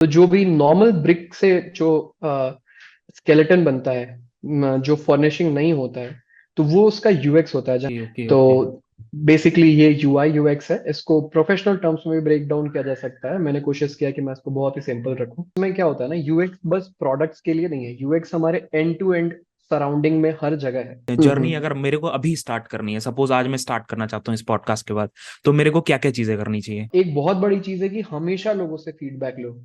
तो जो भी नॉर्मल ब्रिक से जो स्केलेटन बनता है, जो फर्निशिंग नहीं होता है, तो वो उसका यूएक्स होता है। ओके तो ओके। बेसिकली ये यूआई यूएक्स है। इसको प्रोफेशनल टर्म्स में भी ब्रेक डाउन किया जा सकता है। मैंने कोशिश किया कि मैं इसको बहुत ही सिंपल रखूं। इसमें क्या होता है ना, यूएक्स बस प्रोडक्ट्स के लिए नहीं है, यूएक्स हमारे एंड टू एंड सराउंडिंग में हर जगह है। जर्नी अगर मेरे को अभी स्टार्ट करनी है, सपोज आज मैं स्टार्ट करना चाहता हूँ इस पॉडकास्ट के बाद, तो मेरे को क्या क्या चीजें करनी चाहिए? एक बहुत बड़ी चीज है कि हमेशा लोगों से फीडबैक लो।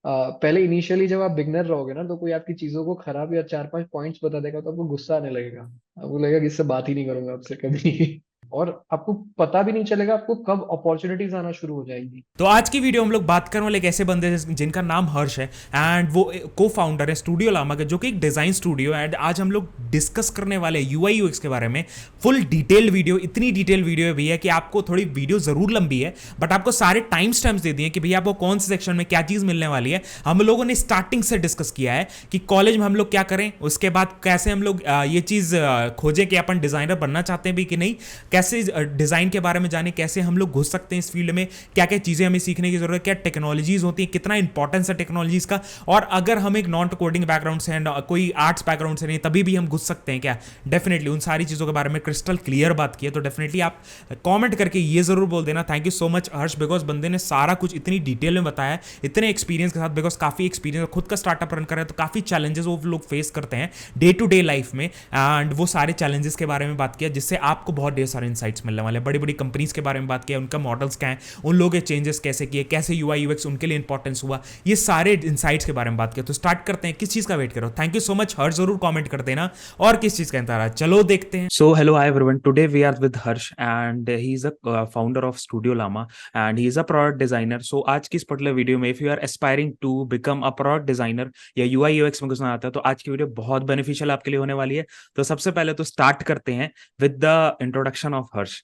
पहले इनिशियली जब आप बिगनर रहोगे ना, तो कोई आपकी चीजों को खराब या चार पांच पॉइंट्स बता देगा तो आपको गुस्सा आने लगेगा। आपको लगेगा कि इससे बात ही नहीं करूंगा आपसे कभी। और आपको पता भी नहीं चलेगा आपको कब अपॉर्चुनिटीज आना शुरू हो जाएंगी। तो आज की वीडियो हम लोग बात करने वाले एक ऐसे बंदे जिनका नाम हर्ष है, एंड वो को फाउंडर है स्टूडियो लामा के, जो कि एक डिजाइन स्टूडियो है। एंड आज हम लोग डिस्कस करने वाले यूआई यूएक्स के बारे में। फुल डिटेल वीडियो, इतनी डिटेल वीडियो है भैया कि आपको, थोड़ी वीडियो जरूर लंबी है बट आपको सारे टाइम स्टैम्प्स दे दिए कि भैया आपको कौन से सेक्शन में क्या चीज मिलने वाली है। हम लोगों ने स्टार्टिंग से डिस्कस किया है कि कॉलेज में हम लोग क्या करें, उसके बाद कैसे हम लोग ये चीज खोजें कि अपन डिजाइनर बनना चाहते हैं भी कि नहीं, कैसे डिजाइन के बारे में जाने, कैसे हम लोग घुस सकते हैं इस फील्ड में, क्या क्या चीजें हमें सीखने की जरूरत है, क्या टेक्नोलॉजीज होती है, कितना इंपॉर्टेंस है टेक्नोलॉजीज का। और अगर हम एक नॉन कोडिंग बैकग्राउंड से एंड कोई आर्ट्स बैकग्राउंड से नहीं, तभी भी हम घुस सकते हैं क्या? डेफिनेटली उन सारी चीजों के बारे में क्रिस्टल क्लियर बात की है। तो डेफिनेटली आप कमेंट करके ये जरूर बोल देना thank you so much Harsh, because बंदे ने सारा कुछ इतनी डिटेल में बताया है, इतने एक्सपीरियंस के साथ। बिकॉज काफी एक्सपीरियंस, खुद का स्टार्टअप रन कर रहे हैं तो काफी चैलेंजेस वो लोग फेस करते हैं डे टू डे लाइफ में। एंड वो सारे चैलेंजेस के बारे में बात किया, जिससे आपको बहुत ढेर सारे इंसाइट्स मिलने वाले हैं। बड़ी बड़ी कंपनीज के बारे में बात किया, उनका मॉडल्स क्या है, उन लोगों के चेंजेस कैसे किए, कैसे यूआई यूएक्स उनके लिए इंपॉर्टेंस हुआ, ये सारे इनसाइट्स के बारे में बात किया। तो स्टार्ट करते हैं, किस चीज का वेट करो? थैंक यू सो मच हर्ष, जरूर कमेंट कर देना और किस चीज का इंतजार है। चलो देखते हैं। So hello hi everyone, today we are with Harsh and he is a founder of studio Lama and he is a product designer. So आज की इस पर्टिकुलर वीडियो में, if you are aspiring to become a product designer या UI UX में घुसना आता है, तो आज की वीडियो बहुत बेनिफिशियल आपके लिए होने वाली है। तो सबसे पहले तो स्टार्ट करते हैं with the introduction of Harsh.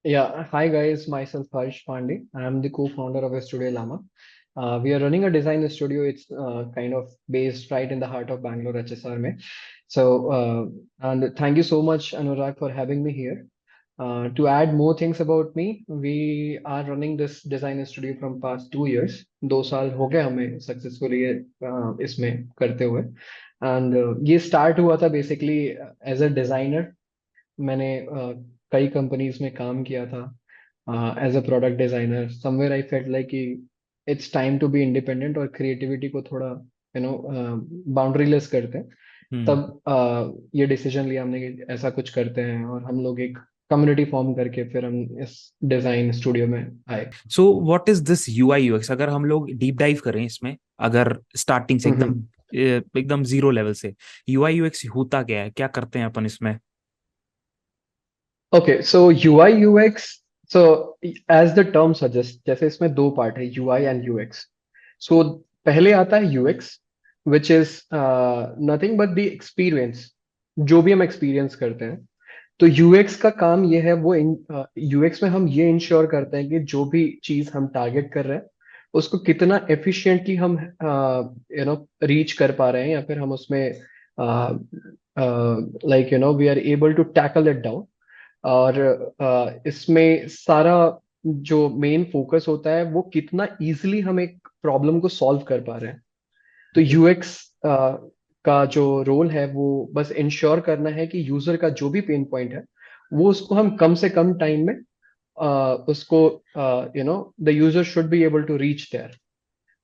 Yeah, hi guys, myself Harsh Pandey. I'm the co-founder of Studio Llama. We are running a design studio. It's kind of based right in the heart of Bangalore, HSR mein. So, and thank you so much, Anurag, for having me here. To add more things about me, we are running this design studio from past 2 years. 2 साल हो गए हमें successfully इसमें करते हुए। And ये start हुआ था बेसिकली एज अ डिजाइनर। मैंने कई कंपनीज में काम किया था as a product designer. Somewhere I felt like कि it's time to be independent और क्रिएटिविटी को थोड़ा बाउंड्रीलेस करते हैं। हम्म। तब ये डिसीजन लिया हमने कि ऐसा कुछ करते हैं, और हम लोग एक कम्युनिटी फॉर्म करके फिर हम इस डिजाइन स्टूडियो में आए। So what is this UI UX, अगर हम लोग डीप डाइव करें इसमें, अगर स्टार्टिंग से एकदम एकदम जीरो लेवल से, यूआई यूएक्स होता क्या है, क्या करते हैं अपन इसमें? Okay, so UI UX, so as the term suggest, जैसे इसमें दो पार्ट है, यूआई एंड यूएक्स। सो पहले आता है UX, which is nothing but the experience, जो भी हम एक्सपीरियंस करते हैं। तो यूएक्स का काम ये है, वो यूएक्स में हम ये इंश्योर करते हैं कि जो भी चीज हम टारगेट कर रहे हैं उसको कितना एफिशिएंटली हम रीच कर पा रहे हैं, या फिर हम उसमें like we are able to tackle it down. और इसमें सारा जो मेन फोकस होता है वो कितना इजीली हम एक प्रॉब्लम को सॉल्व कर पा रहे हैं। तो ओके। यूएक्स का जो रोल है वो बस इंश्योर करना है कि यूजर का जो भी पेन पॉइंट है वो उसको हम कम से कम टाइम में उसको the user should be able to reach there.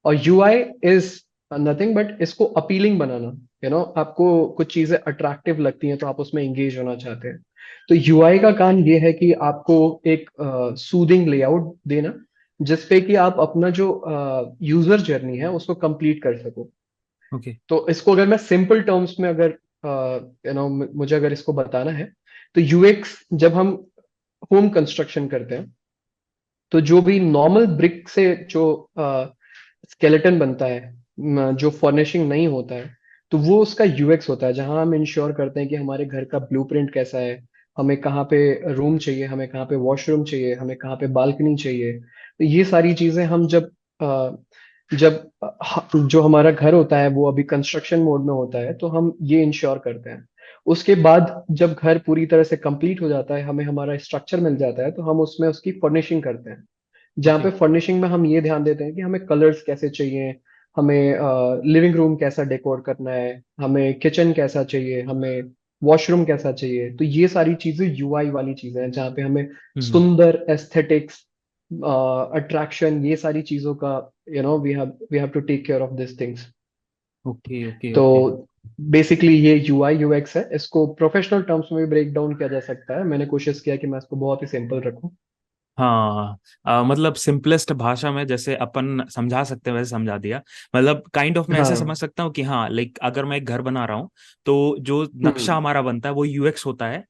और यूआई इज नथिंग बट इसको अपीलिंग बनाना। आपको कुछ चीजें अट्रैक्टिव लगती हैं तो आप उसमें एंगेज होना चाहते हैं। तो यूआई का काम ये है कि आपको एक सूदिंग लेआउट देना, जिसपे कि आप अपना जो यूजर जर्नी है उसको कंप्लीट कर सको। ओके। तो इसको अगर मैं सिंपल टर्म्स में अगर मुझे अगर इसको बताना है, तो यूएक्स जब हम होम कंस्ट्रक्शन करते हैं, तो जो भी नॉर्मल ब्रिक से जो स्केलेटन बनता है, जो फर्निशिंग नहीं होता है, तो वो उसका यूएक्स होता है, जहां हम इंश्योर करते हैं कि हमारे घर का ब्लूप्रिंट कैसा है, हमें कहाँ पे रूम चाहिए, हमें कहाँ पे वॉशरूम चाहिए, हमें कहाँ पे बालकनी चाहिए। तो ये सारी चीजें हम जब जो हमारा घर होता है वो अभी कंस्ट्रक्शन मोड में होता है, तो हम ये इंश्योर करते हैं। उसके बाद जब घर पूरी तरह से कंप्लीट हो जाता है, हमें हमारा स्ट्रक्चर मिल जाता है, तो हम उसमें उसकी फर्निशिंग करते हैं। जहाँ ओके। पे फर्निशिंग में हम ये ध्यान देते हैं कि हमें कलर्स कैसे चाहिए, हमें लिविंग रूम कैसा डेकोर करना है, हमें किचन कैसा चाहिए, हमें वॉशरूम कैसा चाहिए। तो ये सारी चीजें यूआई वाली चीजें हैं, जहाँ पे हमें हम्म। सुंदर एस्थेटिक्स, अट्रैक्शन, ये सारी चीजों का we have to take care of this things. Okay okay तो ओके। बेसिकली ये यूआई यूएक्स है, इसको प्रोफेशनल टर्म्स में भी ब्रेक डाउन किया जा सकता है। मैंने कोशिश किया कि मैं इसको बहुत ही सिंपल रखूं। हाँ, मतलब सिंपलेस्ट भाषा में जैसे अपन समझा सकते हैं वैसे समझा दिया। मतलब काइंड ऑफ मैं ऐसे समझ हाँ। सकता हूँ कि हाँ, लाइक अगर मैं एक घर बना रहा हूँ तो जो नक्शा हम्म। हमारा बनता है वो यूएक्स होता है।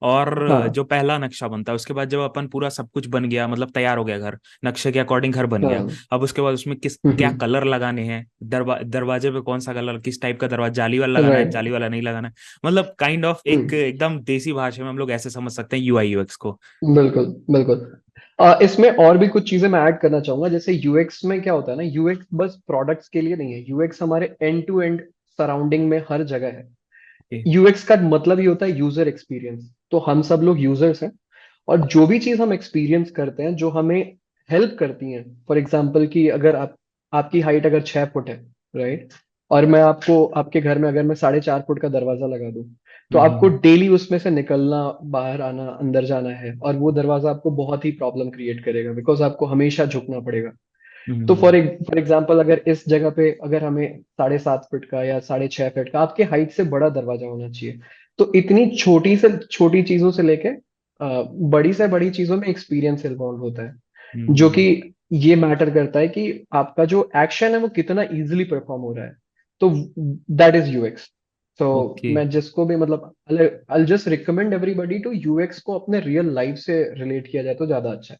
और हाँ। जो पहला नक्शा बनता है उसके बाद जब अपन पूरा सब कुछ बन गया, मतलब तैयार हो गया घर, नक्शे के अकॉर्डिंग घर बन गया। हाँ। अब उसके बाद उसमें किस क्या हम्म। कलर लगाने हैं, दरवाजे पे कौन सा कलर, किस टाइप का दरवाजा, जाली वाला लगाना है, राइट। जाली वाला नहीं लगाना है। मतलब काइंड ऑफ एक हम्म। एकदम देसी भाषा में हम लोग ऐसे समझ सकते हैं यूआई यूएक्स को। बिल्कुल बिल्कुल। इसमें और भी कुछ चीजें मैं ऐड करना चाहूंगा। जैसे यूएक्स में क्या होता है ना, यूएक्स बस प्रोडक्ट्स के लिए नहीं है, यूएक्स हमारे एंड टू एंड सराउंडिंग में हर जगह है। ओके। यूएक्स का मतलब ही होता है यूजर एक्सपीरियंस। तो हम सब लोग यूजर्स हैं, और जो भी चीज हम एक्सपीरियंस करते हैं जो हमें हेल्प करती हैं, फॉर एग्जाम्पल कि अगर आपकी हाइट अगर 6 फुट है, राइट, और मैं आपको आपके घर में अगर मैं 4.5 फुट का दरवाजा लगा दूं, तो आपको हम्म डेली उसमें से निकलना, बाहर आना, अंदर जाना है, और वो दरवाजा आपको बहुत ही प्रॉब्लम क्रिएट करेगा, बिकॉज आपको हमेशा झुकना पड़ेगा। तो हम्म फॉर एग्जाम्पल अगर इस जगह पे अगर हमें 7.5 फुट का या 6.5 फुट का आपके हाइट से बड़ा दरवाजा होना चाहिए। तो इतनी छोटी से छोटी चीजों से लेके बड़ी से बड़ी चीजों में एक्सपीरियंस इन्वॉल्व होता है, जो कि हम्म। ये मैटर करता है कि आपका जो एक्शन है वो कितना इजीली परफॉर्म हो रहा है। तो दैट इज यूएक्स। तो ओके। मैं जिसको भी मतलब I just recommend everybody to UX को अपने रियल लाइफ से रिलेट किया जाए तो ज्यादा अच्छा है।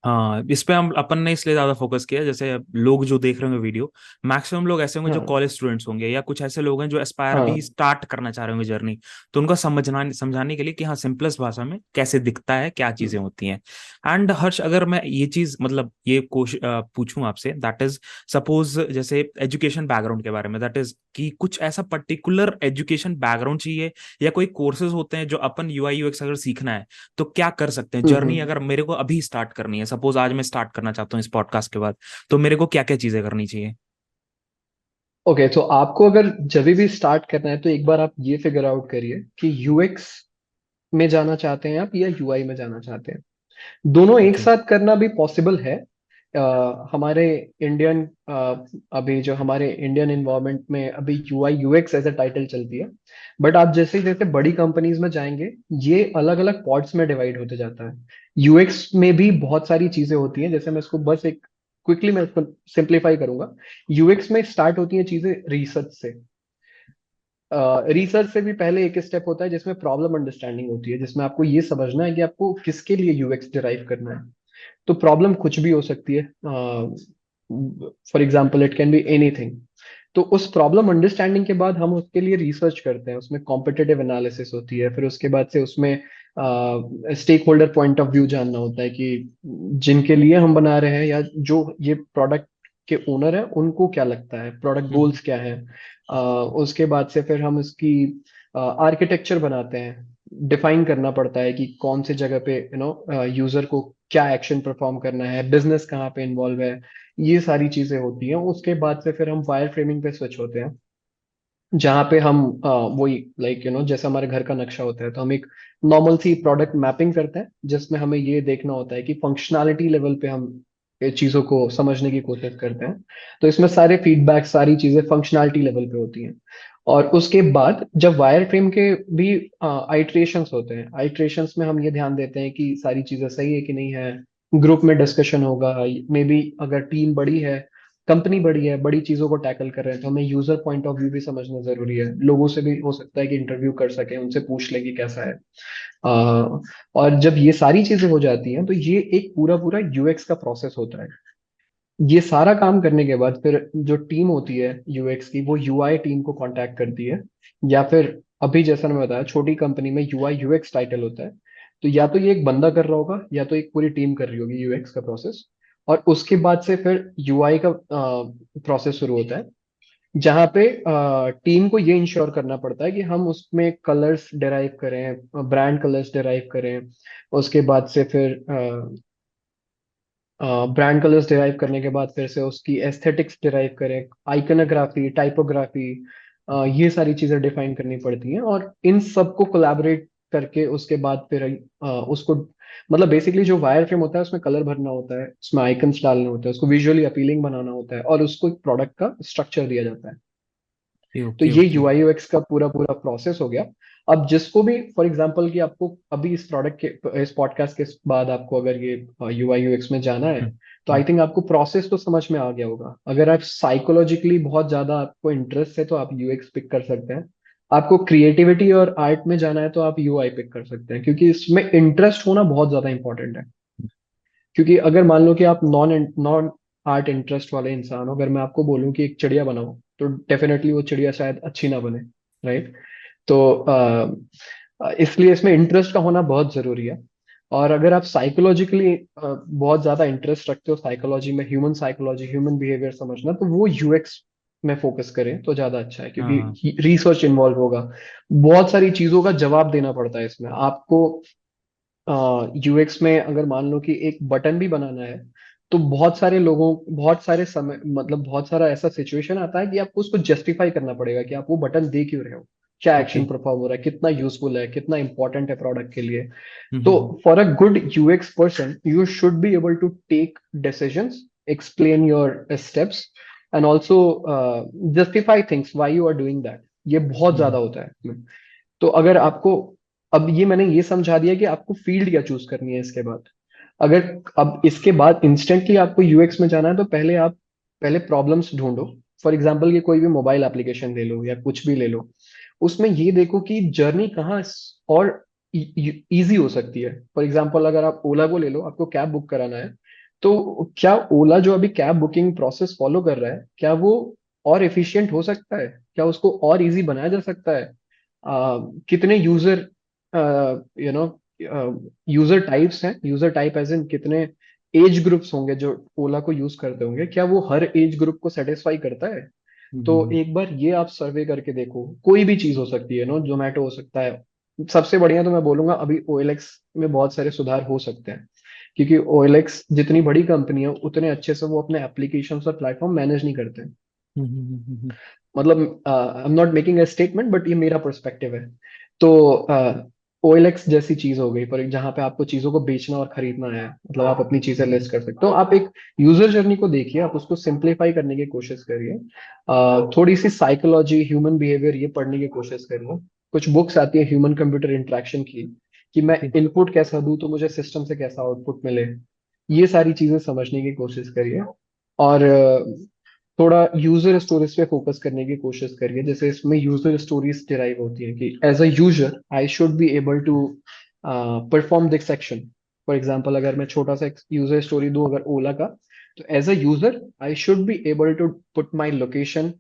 हाँ, इस पे हम अपन ने इसलिए ज्यादा फोकस किया, जैसे लोग जो देख रहे होंगे वीडियो, मैक्सिमम लोग ऐसे होंगे जो हाँ। कॉलेज स्टूडेंट्स होंगे या कुछ ऐसे लोग हैं जो एस्पायर भी हाँ। स्टार्ट करना चाह रहे होंगे जर्नी। तो उनको समझना समझाने के लिए कि हाँ, सिंपलेस्ट भाषा में कैसे दिखता है, क्या चीजें होती हैं। एंड हर्ष, अगर मैं ये चीज मतलब ये पूछूं आपसे, दैट इज सपोज जैसे एजुकेशन बैकग्राउंड के बारे में, दैट इज कि कुछ ऐसा पर्टिकुलर एजुकेशन बैकग्राउंड चाहिए या कोई कोर्सेज होते हैं जो अपन यूआई यूएक्स अगर सीखना है तो क्या कर सकते हैं? जर्नी हम्म। अगर मेरे को अभी स्टार्ट करनी है, सपोज आज मैं स्टार्ट करना चाहता हूँ इस पॉडकास्ट के बाद, तो मेरे को क्या क्या चीजें करनी चाहिए? ओके, तो आपको अगर जब भी स्टार्ट करना है तो एक बार आप ये फिगर आउट करिए कि यूएक्स में जाना चाहते हैं आप या यूआई में जाना चाहते हैं। दोनों एक ओके। साथ करना भी पॉसिबल है। हमारे इंडियन अभी जो हमारे इंडियन इन्वायरमेंट में अभी UI UX as a title चलती है। बट आप जैसे जैसे बड़ी कंपनीज में जाएंगे, ये अलग अलग पॉड्स में डिवाइड होते जाता है। यूएक्स में भी बहुत सारी चीजें होती हैं, जैसे मैं इसको बस एक क्विकली मैं इसको सिंप्लीफाई करूंगा। यूएक्स में स्टार्ट होती हैं चीजें रिसर्च से। रिसर्च से भी पहले एक स्टेप होता है जिसमें प्रॉब्लम अंडरस्टैंडिंग होती है, जिसमें आपको ये समझना है कि आपको किसके लिए यूएक्स डिराइव करना है। तो प्रॉब्लम कुछ भी हो सकती है, for example it can be anything. तो उस प्रॉब्लम अंडरस्टैंडिंग के बाद हम उसके लिए रिसर्च करते हैं, उसमें कॉम्पिटिटिव एनालिसिस होती है, फिर उसके बाद से उसमें stakeholder point of view जानना होता है कि जिनके लिए हम बना रहे हैं या जो ये प्रोडक्ट के ओनर है उनको क्या लगता है, प्रोडक्ट हम्म गोल्स क्या है। उसके बाद से फिर हम इसकी आर्किटेक्चर बनाते हैं। डिफाइन करना पड़ता है कि कौन सी जगह पे यूजर को क्या एक्शन परफॉर्म करना है, बिजनेस कहाँ पे इन्वॉल्व है। ये सारी चीजें होती हैं। उसके बाद से फिर हम वायर फ्रेमिंग पे स्विच होते हैं, जहाँ पे हम वही लाइक जैसे हमारे घर का नक्शा होता है, तो हम एक नॉर्मल सी प्रोडक्ट मैपिंग करते हैं, जिसमें हमें ये देखना होता है कि फंक्शनैलिटी लेवल पे हम ये चीज़ों को समझने की कोशिश करते हैं। तो इसमें सारे फीडबैक, सारी चीज़ें फंक्शनैलिटी लेवल पे होती हैं। और उसके बाद जब वायर फ्रेम के भी आइट्रेशंस होते हैं, आइट्रेशंस में हम ये ध्यान देते हैं कि सारी चीज़ें सही है कि नहीं है। ग्रुप में डिस्कशन होगा, मे बी अगर टीम बड़ी है, कंपनी बड़ी है, बड़ी चीजों को टैकल कर रहे हैं, तो हमें यूजर पॉइंट ऑफ व्यू भी समझना जरूरी है। लोगों से भी हो सकता है कि इंटरव्यू कर सके, उनसे पूछ ले कि कैसा है। और जब ये सारी चीजें हो जाती हैं तो ये एक पूरा पूरा यूएक्स का प्रोसेस होता है। ये सारा काम करने के बाद फिर जो टीम होती है यूएक्स की, वो यूआई टीम को कांटेक्ट करती है। या फिर अभी जैसा मैंने बताया, छोटी कंपनी में यूआई यूएक्स टाइटल होता है। तो या तो ये एक बंदा कर रहा होगा या तो एक पूरी टीम कर रही होगी यूएक्स का प्रोसेस। और उसके बाद से फिर यूआई का प्रोसेस शुरू होता है, जहाँ पे टीम को ये इंश्योर करना पड़ता है कि हम उसमें कलर्स डिराइव करें, ब्रांड कलर्स डिराइव करें। उसके बाद से फिर ब्रांड कलर्स डिराइव करने के बाद फिर से उसकी एस्थेटिक्स डिराइव करें, आइकनोग्राफी, टाइपोग्राफी, ये सारी चीजें डिफाइन करनी पड़ती हैं। और इन सबको कोलैबोरेट करके उसके बाद फिर उसको, मतलब बेसिकली जो वायर फ्रेम होता है उसमें कलर भरना होता है, उसमें आइकन्स डालने होते हैं, उसको विजुअली अपीलिंग बनाना होता है, और उसको एक प्रोडक्ट का स्ट्रक्चर दिया जाता है। ओके तो ओके ये ओके। यूआई यूएक्स का पूरा पूरा प्रोसेस हो गया। अब जिसको भी, फॉर एग्जांपल कि आपको अभी इस प्रोडक्ट के, इस पॉडकास्ट के बाद आपको अगर ये यूआई यूएक्स में जाना है, हम्म, तो आई थिंक आपको प्रोसेस तो समझ में आ गया होगा। अगर आप साइकोलॉजिकली बहुत ज्यादा आपको इंटरेस्ट है तो आप यूएक्स पिक कर सकते हैं। आपको क्रिएटिविटी और आर्ट में जाना है तो आप यूआई पिक कर सकते हैं, क्योंकि इसमें इंटरेस्ट होना बहुत ज्यादा इंपॉर्टेंट है। क्योंकि अगर मान लो कि आप नॉन नॉन आर्ट इंटरेस्ट वाले इंसान हो, अगर मैं आपको बोलूं कि एक चिड़िया बनाओ, तो डेफिनेटली वो चिड़िया शायद अच्छी ना बने, राइट? तो इसलिए इसमें इंटरेस्ट का होना बहुत जरूरी है। और अगर आप साइकोलॉजिकली बहुत ज्यादा इंटरेस्ट रखते हो साइकोलॉजी में, ह्यूमन साइकोलॉजी, ह्यूमन बिहेवियर समझना, तो वो यूएक्स में फोकस करें तो ज्यादा अच्छा है, हाँ। क्योंकि रिसर्च इन्वॉल्व होगा, बहुत सारी चीजों का जवाब देना पड़ता है इसमें आपको। यूएक्स में अगर मान लो कि एक बटन भी बनाना है, तो बहुत सारे लोगों, बहुत सारे समय, मतलब बहुत सारा ऐसा सिचुएशन आता है कि आपको उसको जस्टिफाई करना पड़ेगा कि आप वो बटन दे क्यों रहे हो, क्या ओके। एक्शन परफॉर्म हो रहा है, कितना यूजफुल है, कितना इंपॉर्टेंट है प्रोडक्ट के लिए। हम्म तो hmm for a good UX person you should be able to take decisions, explain your steps, and also justify things why you are doing that. ये बहुत ज्यादा हम्म होता है। तो अगर आपको, अब ये मैंने ये समझा दिया कि आपको फील्ड क्या चूज करनी है इसके बाद। अगर अब इसके बाद इंस्टेंटली आपको यूएक्स में जाना है, तो पहले आप, पहले प्रॉब्लम्स ढूंढो। फॉर एग्जांपल ये कोई भी मोबाइल एप्लीकेशन ले लो या कुछ भी ले लो, उसमें ये देखो कि जर्नी कहाँ और इजी हो सकती है। फॉर एग्जांपल अगर आप ओला को ले लो, आपको कैब बुक कराना है, तो क्या ओला जो अभी कैब बुकिंग प्रोसेस फॉलो कर रहा है, क्या वो और एफिशिएंट हो सकता है, क्या उसको और इजी बनाया जा सकता है? कितने user, you know user types हैं, यूजर टाइप एज इन कितने एज ग्रुप्स होंगे जो ओला को यूज करते होंगे, क्या वो हर एज ग्रुप को सेटिस्फाई करता है? तो हम्म। एक बार ये आप सर्वे करके देखो। कोई भी चीज हो सकती है, नो जोमेटो हो सकता है। सबसे बढ़िया तो मैं बोलूंगा अभी ओएलएक्स में बहुत सारे सुधार हो सकते हैं, क्योंकि ओएलएक्स जितनी बड़ी कंपनी है उतने अच्छे से वो अपने एप्लीकेशन और प्लेटफॉर्म मैनेज नहीं करते हैं। हम्म। मतलब I am not making a statement, but ये मेरा पर्सपेक्टिव है। तो ओएलएक्स जैसी चीज हो गई, पर जहाँ पे आपको चीजों को बेचना और खरीदना है, मतलब आप अपनी चीजें लिस्ट कर सकते हो। आप एक यूजर जर्नी को देखिए, आप उसको सिंप्लीफाई करने की कोशिश करिए। थोड़ी सी साइकोलॉजी, ह्यूमन बिहेवियर ये पढ़ने की कोशिश करिए। कुछ बुक्स आती है ह्यूमन कंप्यूटर इंटरेक्शन की, कि मैं ओके। इनपुट कैसा दूं तो मुझे सिस्टम से कैसा आउटपुट मिले। ये सारी चीजें समझने की कोशिश करिए। और थोड़ा यूजर स्टोरीज पे फोकस करने की कोशिश करिए। जैसे इसमें यूजर स्टोरीज डिराइव होती है कि as a user I should be able to perform this section. For example अगर मैं छोटा सा यूजर स्टोरी दूं अगर ओला का, तो as a user I should be able to put my location,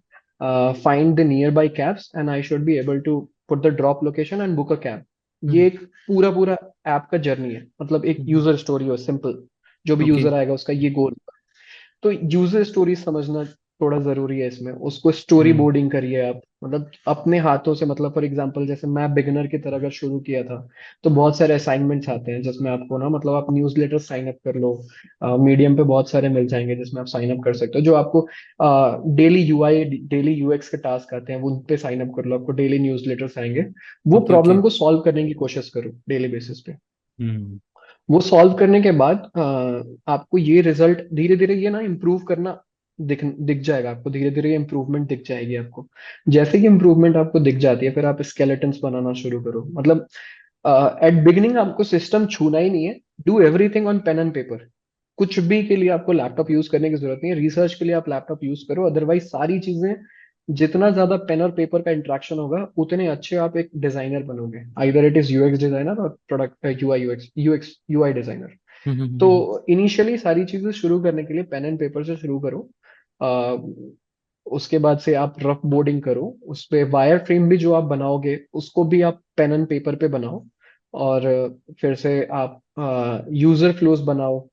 find the nearby cabs, and I should be able to put the drop location and book a cab. ये हम्म एक पूरा पूरा app का journey है, मतलब एक हम्म। User story हो सिंपल। जो भी ओके। यूजर आएगा उसका ये गोल। तो यूजर स्टोरी समझना थोड़ा जरूरी है इसमें। उसको स्टोरी हम्म बोर्डिंग करिए आप, मतलब अपने हाथों से। मतलब फॉर एग्जांपल जैसे मैं बिगिनर की तरह अगर शुरू किया था, तो बहुत सारे असाइनमेंट्स आते हैं जिसमें आपको ना, मतलब आप न्यूज़लेटर साइन अप कर लो। मीडियम पे बहुत सारे मिल जाएंगे जिसमें आप साइन अप कर सकते हो, जो आपको डेली यूआई, डेली यूएक्स के टास्क आते हैं, वो उन पे साइन अप कर लो, आपको डेली न्यूज़लेटर्स आएंगे। वो ओके ओके। प्रॉब्लम को सॉल्व करने की कोशिश करो डेली बेसिस पे। हम्म वो सॉल्व करने के बाद आपको ये रिजल्ट धीरे धीरे ये ना इम्प्रूव करना दिख दिख जाएगा आपको। धीरे धीरे इम्प्रूवमेंट दिख जाएगी आपको। जैसे कि इम्प्रूवमेंट आपको दिख जाती है, फिर आप स्केलेटन्स बनाना शुरू करो। मतलब एट बिगिनिंग आपको सिस्टम छूना ही नहीं है। Do everything on pen and paper. कुछ भी के लिए आपको लैपटॉप यूज करने की जरूरत नहीं है। रिसर्च के लिए आप लैपटॉप यूज करो, अदरवाइज सारी चीजें, जितना ज्यादा पेन और पेपर का इंटरेक्शन होगा उतने अच्छे आप एक डिजाइनर बनोगे। Either it is UX designer और product UI UX UI designer. तो हम्म। इनिशियली सारी चीजें शुरू करने के लिए पेन एंड पेपर से शुरू करो। उसके बाद से आप रफ बोर्डिंग करो। उस पे वायर फ्रेम भी जो आप बनाओगे उसको भी आप पेन एंड पेपर पे बनाओ। और फिर से आप यूजर फ्लोज बनाओ।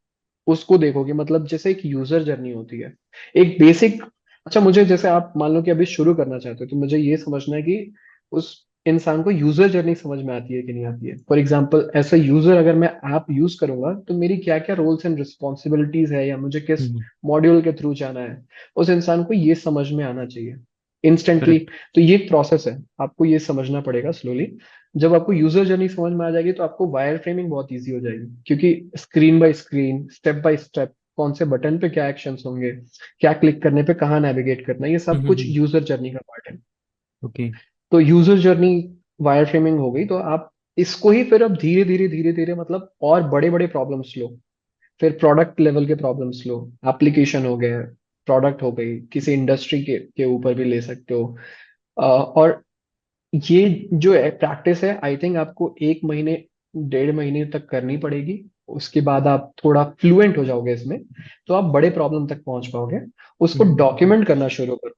उसको देखोगे, मतलब जैसे एक यूजर जर्नी होती है, एक बेसिक। अच्छा, मुझे जैसे आप मान लो कि अभी शुरू करना चाहते हो, तो मुझे ये समझना है कि उस इंसान को यूजर जर्नी समझ में आती है कि नहीं आती है। For example as a user अगर मैं ऐप यूज करूंगा तो मेरी क्या क्या रोल्स एंड रिस्पॉन्सिबिलिटीज है, या मुझे किस हम्म। मॉड्यूल के थ्रू जाना है, उस इंसान को ये समझ में आना चाहिए इंस्टेंटली। करेक्ट। तो ये एक प्रोसेस है, आपको ये समझना पड़ेगा स्लोली। जब आपको यूजर जर्नी समझ में आ जाएगी तो आपको वायर फ्रेमिंग बहुत ईजी हो जाएगी, क्योंकि screen bye screen, step by step, कौन से बटन पे क्या एक्शंस होंगे, क्या क्लिक करने पे कहाँ नेविगेट करना है, ये सब कुछ हम्म। यूजर जर्नी का पार्ट है। ओके। तो यूजर जर्नी वायर फ्रेमिंग हो गई, तो आप इसको ही फिर अब धीरे धीरे धीरे धीरे मतलब और बड़े बड़े प्रॉब्लम्स लो, फिर प्रोडक्ट लेवल के प्रॉब्लम्स लो, एप्लीकेशन हो गए, प्रोडक्ट हो गई, किसी इंडस्ट्री के ऊपर भी ले सकते हो। और ये जो प्रैक्टिस है आई थिंक आपको 1 महीने 1.5 महीने तक करनी पड़ेगी। उसके बाद आप थोड़ा फ्लुएंट हो जाओगे इसमें, तो आप बड़े प्रॉब्लम तक पहुंच पाओगे। उसको हम्म। डॉक्यूमेंट करना शुरू करो।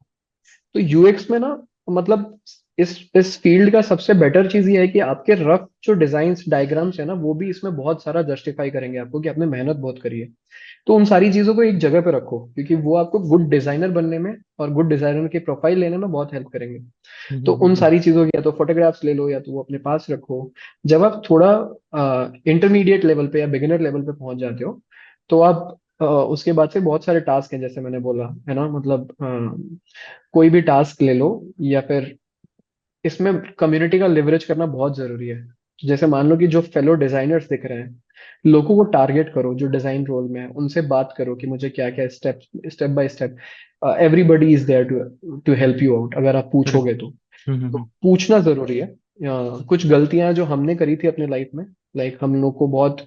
तो यूएक्स में ना, मतलब इस फील्ड का सबसे बेटर चीज ये है कि आपके रफ जो डिजाइन डायग्राम्स है ना, वो भी इसमें बहुत सारा जस्टिफाई करेंगे आपको कि आपने मेहनत बहुत करी है। तो उन सारी चीजों को एक जगह पे रखो, क्योंकि वो आपको गुड डिजाइनर बनने में और गुड डिजाइनर की प्रोफाइल लेने में बहुत हेल्प करेंगे। तो उन हम्म। सारी चीजों की या तो फोटोग्राफ्स ले लो, या तो वो अपने पास रखो। जब आप थोड़ा इंटरमीडिएट लेवल पे या बिगिनर लेवल पे पहुंच जाते हो, तो आप उसके बाद से बहुत सारे टास्क हैं, जैसे मैंने बोला है ना, मतलब कोई भी टास्क ले लो, या फिर इसमें कम्युनिटी का लिवरेज करना बहुत जरूरी है। जैसे मान लो कि जो फेलो डिजाइनर्स दिख रहे हैं, लोगों को टारगेट करो जो डिजाइन रोल में है, उनसे बात करो कि मुझे क्या क्या step, step by step. Everybody is there to to help you out, अगर आप करेक्ट। पूछोगे तो पूछना जरूरी है। कुछ गलतियां जो हमने करी थी अपने लाइफ में, लाइक हम लोग को बहुत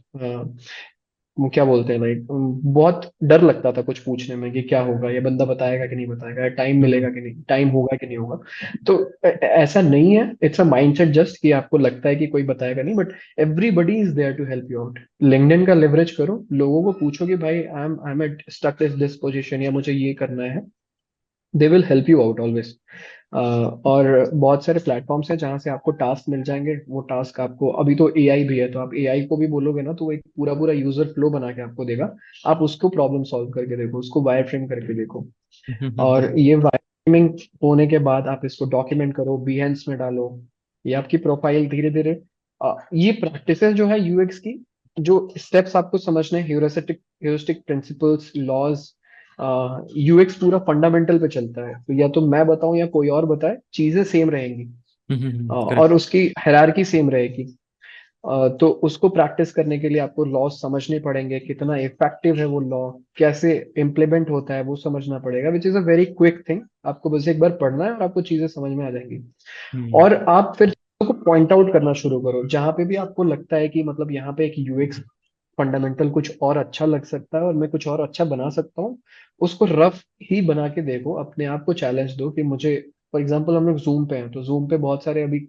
वो क्या बोलते हैं, लाइक बहुत डर लगता था कुछ पूछने में कि क्या होगा, ये बंदा बताएगा कि नहीं बताएगा, टाइम मिलेगा कि नहीं, टाइम होगा कि नहीं होगा। तो ऐसा नहीं है, इट्स अ माइंडसेट जस्ट कि आपको लगता है कि कोई बताएगा नहीं, but everybody is there to help you out. LinkedIn का लेवरेज करो, लोगों को पूछो कि भाई आई एम एट स्टक इस दिस पोजीशन, या मुझे ये करना है। They will help you out always. और बहुत सारे प्लेटफॉर्म्स हैं जहाँ से आपको टास्क मिल जाएंगे। वो टास्क आपको, अभी तो एआई भी है, तो आप एआई को भी बोलोगे ना, तो वो एक पूरा पूरा यूजर फ्लो बना के आपको देगा। आप उसको प्रॉब्लम सॉल्व करके देखो, उसको वायर फ्रेम करके देखो। और ये वायर फ्रेमिंग होने के बाद आप इसको डॉक्यूमेंट करो, बिहेंस में डालो। ये आपकी प्रोफाइल धीरे धीरे, ये प्रैक्टिसेस जो है यूएक्स की, जो स्टेप्स आपको समझने, heuristic heuristic principles, laws. UX पूरा फंडामेंटल पे चलता है, तो या तो मैं बताऊं या कोई और बताए, चीजें सेम रहेंगी। और करेक्ट। उसकी हायरार्की सेम रहेगी। तो उसको प्रैक्टिस करने के लिए आपको लॉ समझने पड़ेंगे, कितना इफेक्टिव है वो लॉ, कैसे इम्प्लीमेंट होता है वो समझना पड़ेगा, which is a very quick thing. आपको बस एक बार पढ़ना है और आपको चीजें समझ में आ जाएंगी। और आप फिर चीजों को पॉइंट आउट करना शुरू करो, जहां पे भी आपको लगता है कि मतलब यहाँ पे एक यूएक्स फंडामेंटल कुछ और अच्छा लग सकता है और मैं कुछ और अच्छा बना सकता हूँ। उसको रफ ही बना के देखो, अपने आप को चैलेंज दो कि मुझे, फॉर एग्जाम्पल हम लोग जूम पे हैं, तो जूम पे बहुत सारे अभी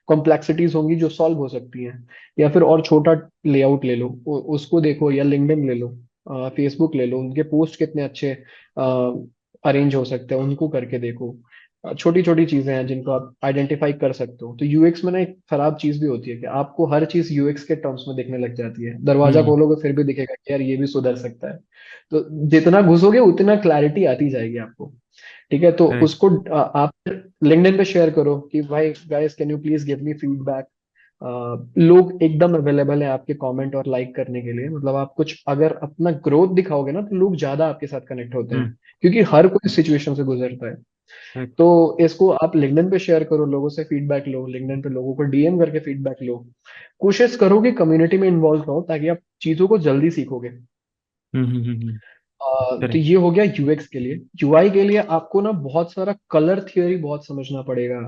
कॉम्प्लेक्सिटीज होंगी जो सॉल्व हो सकती हैं। या फिर और छोटा लेआउट ले लो, उसको देखो, या लिंक्डइन ले लो, फेसबुक ले लो, उनके पोस्ट कितने अच्छे अरेंज हो सकते हैं, उनको करके देखो। छोटी छोटी चीजें हैं जिनको आप आइडेंटिफाई कर सकते हो। तो यूएक्स में ना एक खराब चीज भी होती है कि आपको हर चीज यूएक्स के टर्म्स में दिखने लग जाती है। दरवाजा खोलोगे फिर भी दिखेगा कि यार ये भी सुधर सकता है। तो जितना घुसोगे उतना क्लैरिटी आती जाएगी आपको। ठीक है, तो करेक्ट। उसको आप लिंक्डइन पे शेयर करो कि भाई guys can you please give me feedback. लोग एकदम अवेलेबल है आपके कमेंट और लाइक करने के लिए। मतलब आप कुछ अगर अपना ग्रोथ दिखाओगे ना, तो लोग ज्यादा आपके साथ कनेक्ट होते हैं, क्योंकि हर कोई सिचुएशन से गुजरता है। करेक्ट। तो इसको आप लिंक्डइन पे शेयर करो, लोगों से फीडबैक लो, लिंक्डइन पे लोगों को डीएम करके फीडबैक लो। कोशिश करो कि कम्युनिटी में इन्वॉल्व रहो, ताकि आप चीजों को जल्दी सीखोगे। तो करेक्ट। ये हो गया यूएक्स के लिए। यूआई के लिए आपको ना बहुत सारा कलर थियोरी बहुत समझना पड़ेगा।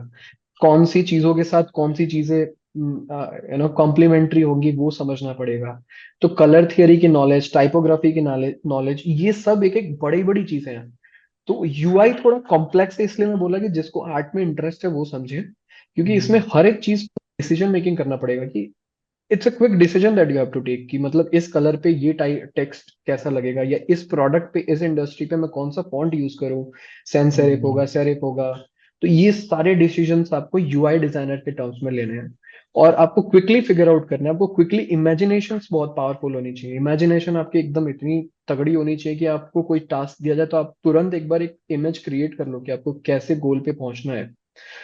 कौन सी चीजों के साथ कौन सी चीजें कॉम्प्लीमेंट्री होंगी, वो समझना पड़ेगा। तो कलर थियोरी की नॉलेज, टाइपोग्राफी की नॉलेज नॉलेज, ये सब एक एक बड़ी बड़ी चीजें हैं। तो यूआई थोड़ा कॉम्प्लेक्स है, इसलिए मैं बोला कि जिसको आर्ट में इंटरेस्ट है वो समझे, क्योंकि इसमें हर एक चीज डिसीजन मेकिंग करना पड़ेगा कि it's a quick decision that you have to take, कि मतलब इस कलर पे ये टेक्स्ट कैसा लगेगा, या इस प्रोडक्ट पे, इस इंडस्ट्री पे मैं कौन सा फॉन्ट यूज करूँ, सैन सेरिफ होगा, सेरिफ होगा। तो ये सारे डिसीजंस आपको यूआई डिजाइनर के टर्म्स में लेने हैं। और आपको क्विकली फिगर आउट करना है, आपको क्विकली, इमेजिनेशन बहुत पावरफुल होनी चाहिए। इमेजिनेशन आपकी एकदम इतनी तगड़ी होनी चाहिए कि आपको कोई टास्क दिया जाए तो आप तुरंत एक बार एक इमेज क्रिएट कर लो कि आपको कैसे गोल पे पहुंचना है।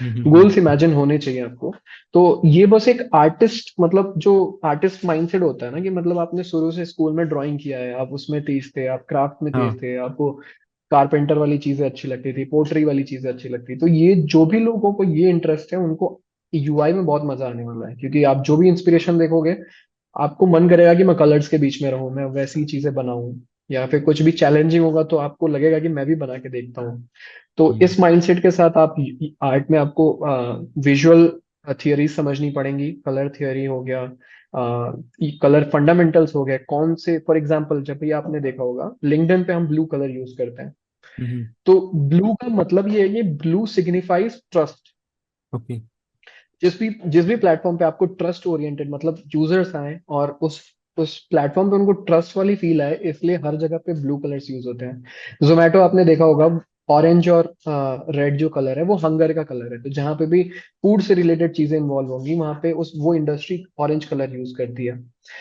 गोल्स इमेजिन होने चाहिए आपको। तो ये बस एक आर्टिस्ट, मतलब जो आर्टिस्ट माइंडसेट होता है ना, कि मतलब आपने शुरू से स्कूल में ड्राइंग किया है, आप उसमें तेज थे, आप क्राफ्ट में तेज हाँ। थे, आपको कारपेंटर वाली चीजें अच्छी लगती थी, पोर्ट्री वाली चीजें अच्छी लगती, तो ये जो भी लोगों को ये इंटरेस्ट है उनको यूआई में बहुत मजा आने वाला है, क्योंकि आप जो भी इंस्पिरेशन देखोगे आपको मन करेगा कि मैं कलर्स के बीच में रहूं, मैं वैसी चीजें बनाऊं, या फिर कुछ भी चैलेंजिंग होगा तो आपको लगेगा कि मैं भी बना के देखता हूँ। तो हम्म। इस माइंडसेट के साथ आप आर्ट में आपको विजुअल थियरी समझनी पड़ेंगी, कलर थियरी हो गया, कलर फंडामेंटल्स हो गए, कौन से, फॉर एग्जांपल जब भी आपने देखा होगा लिंक्डइन पे हम ब्लू कलर यूज करते हैं, हम्म। तो ब्लू का मतलब ये है कि ब्लू सिग्निफाइज ट्रस्ट। ओके। जिस भी प्लेटफॉर्म पे आपको ट्रस्ट ओरिएंटेड, मतलब यूजर्स आए और उस प्लेटफॉर्म पे उनको ट्रस्ट वाली फील आए, इसलिए हर जगह पे ब्लू कलर्स यूज होते हैं। जोमेटो आपने देखा होगा, ऑरेंज और रेड जो कलर है वो हंगर का कलर है, तो जहां पे भी फूड से रिलेटेड चीजें इन्वॉल्व होंगी वहां पे उस वो इंडस्ट्री ऑरेंज कलर यूज करती है।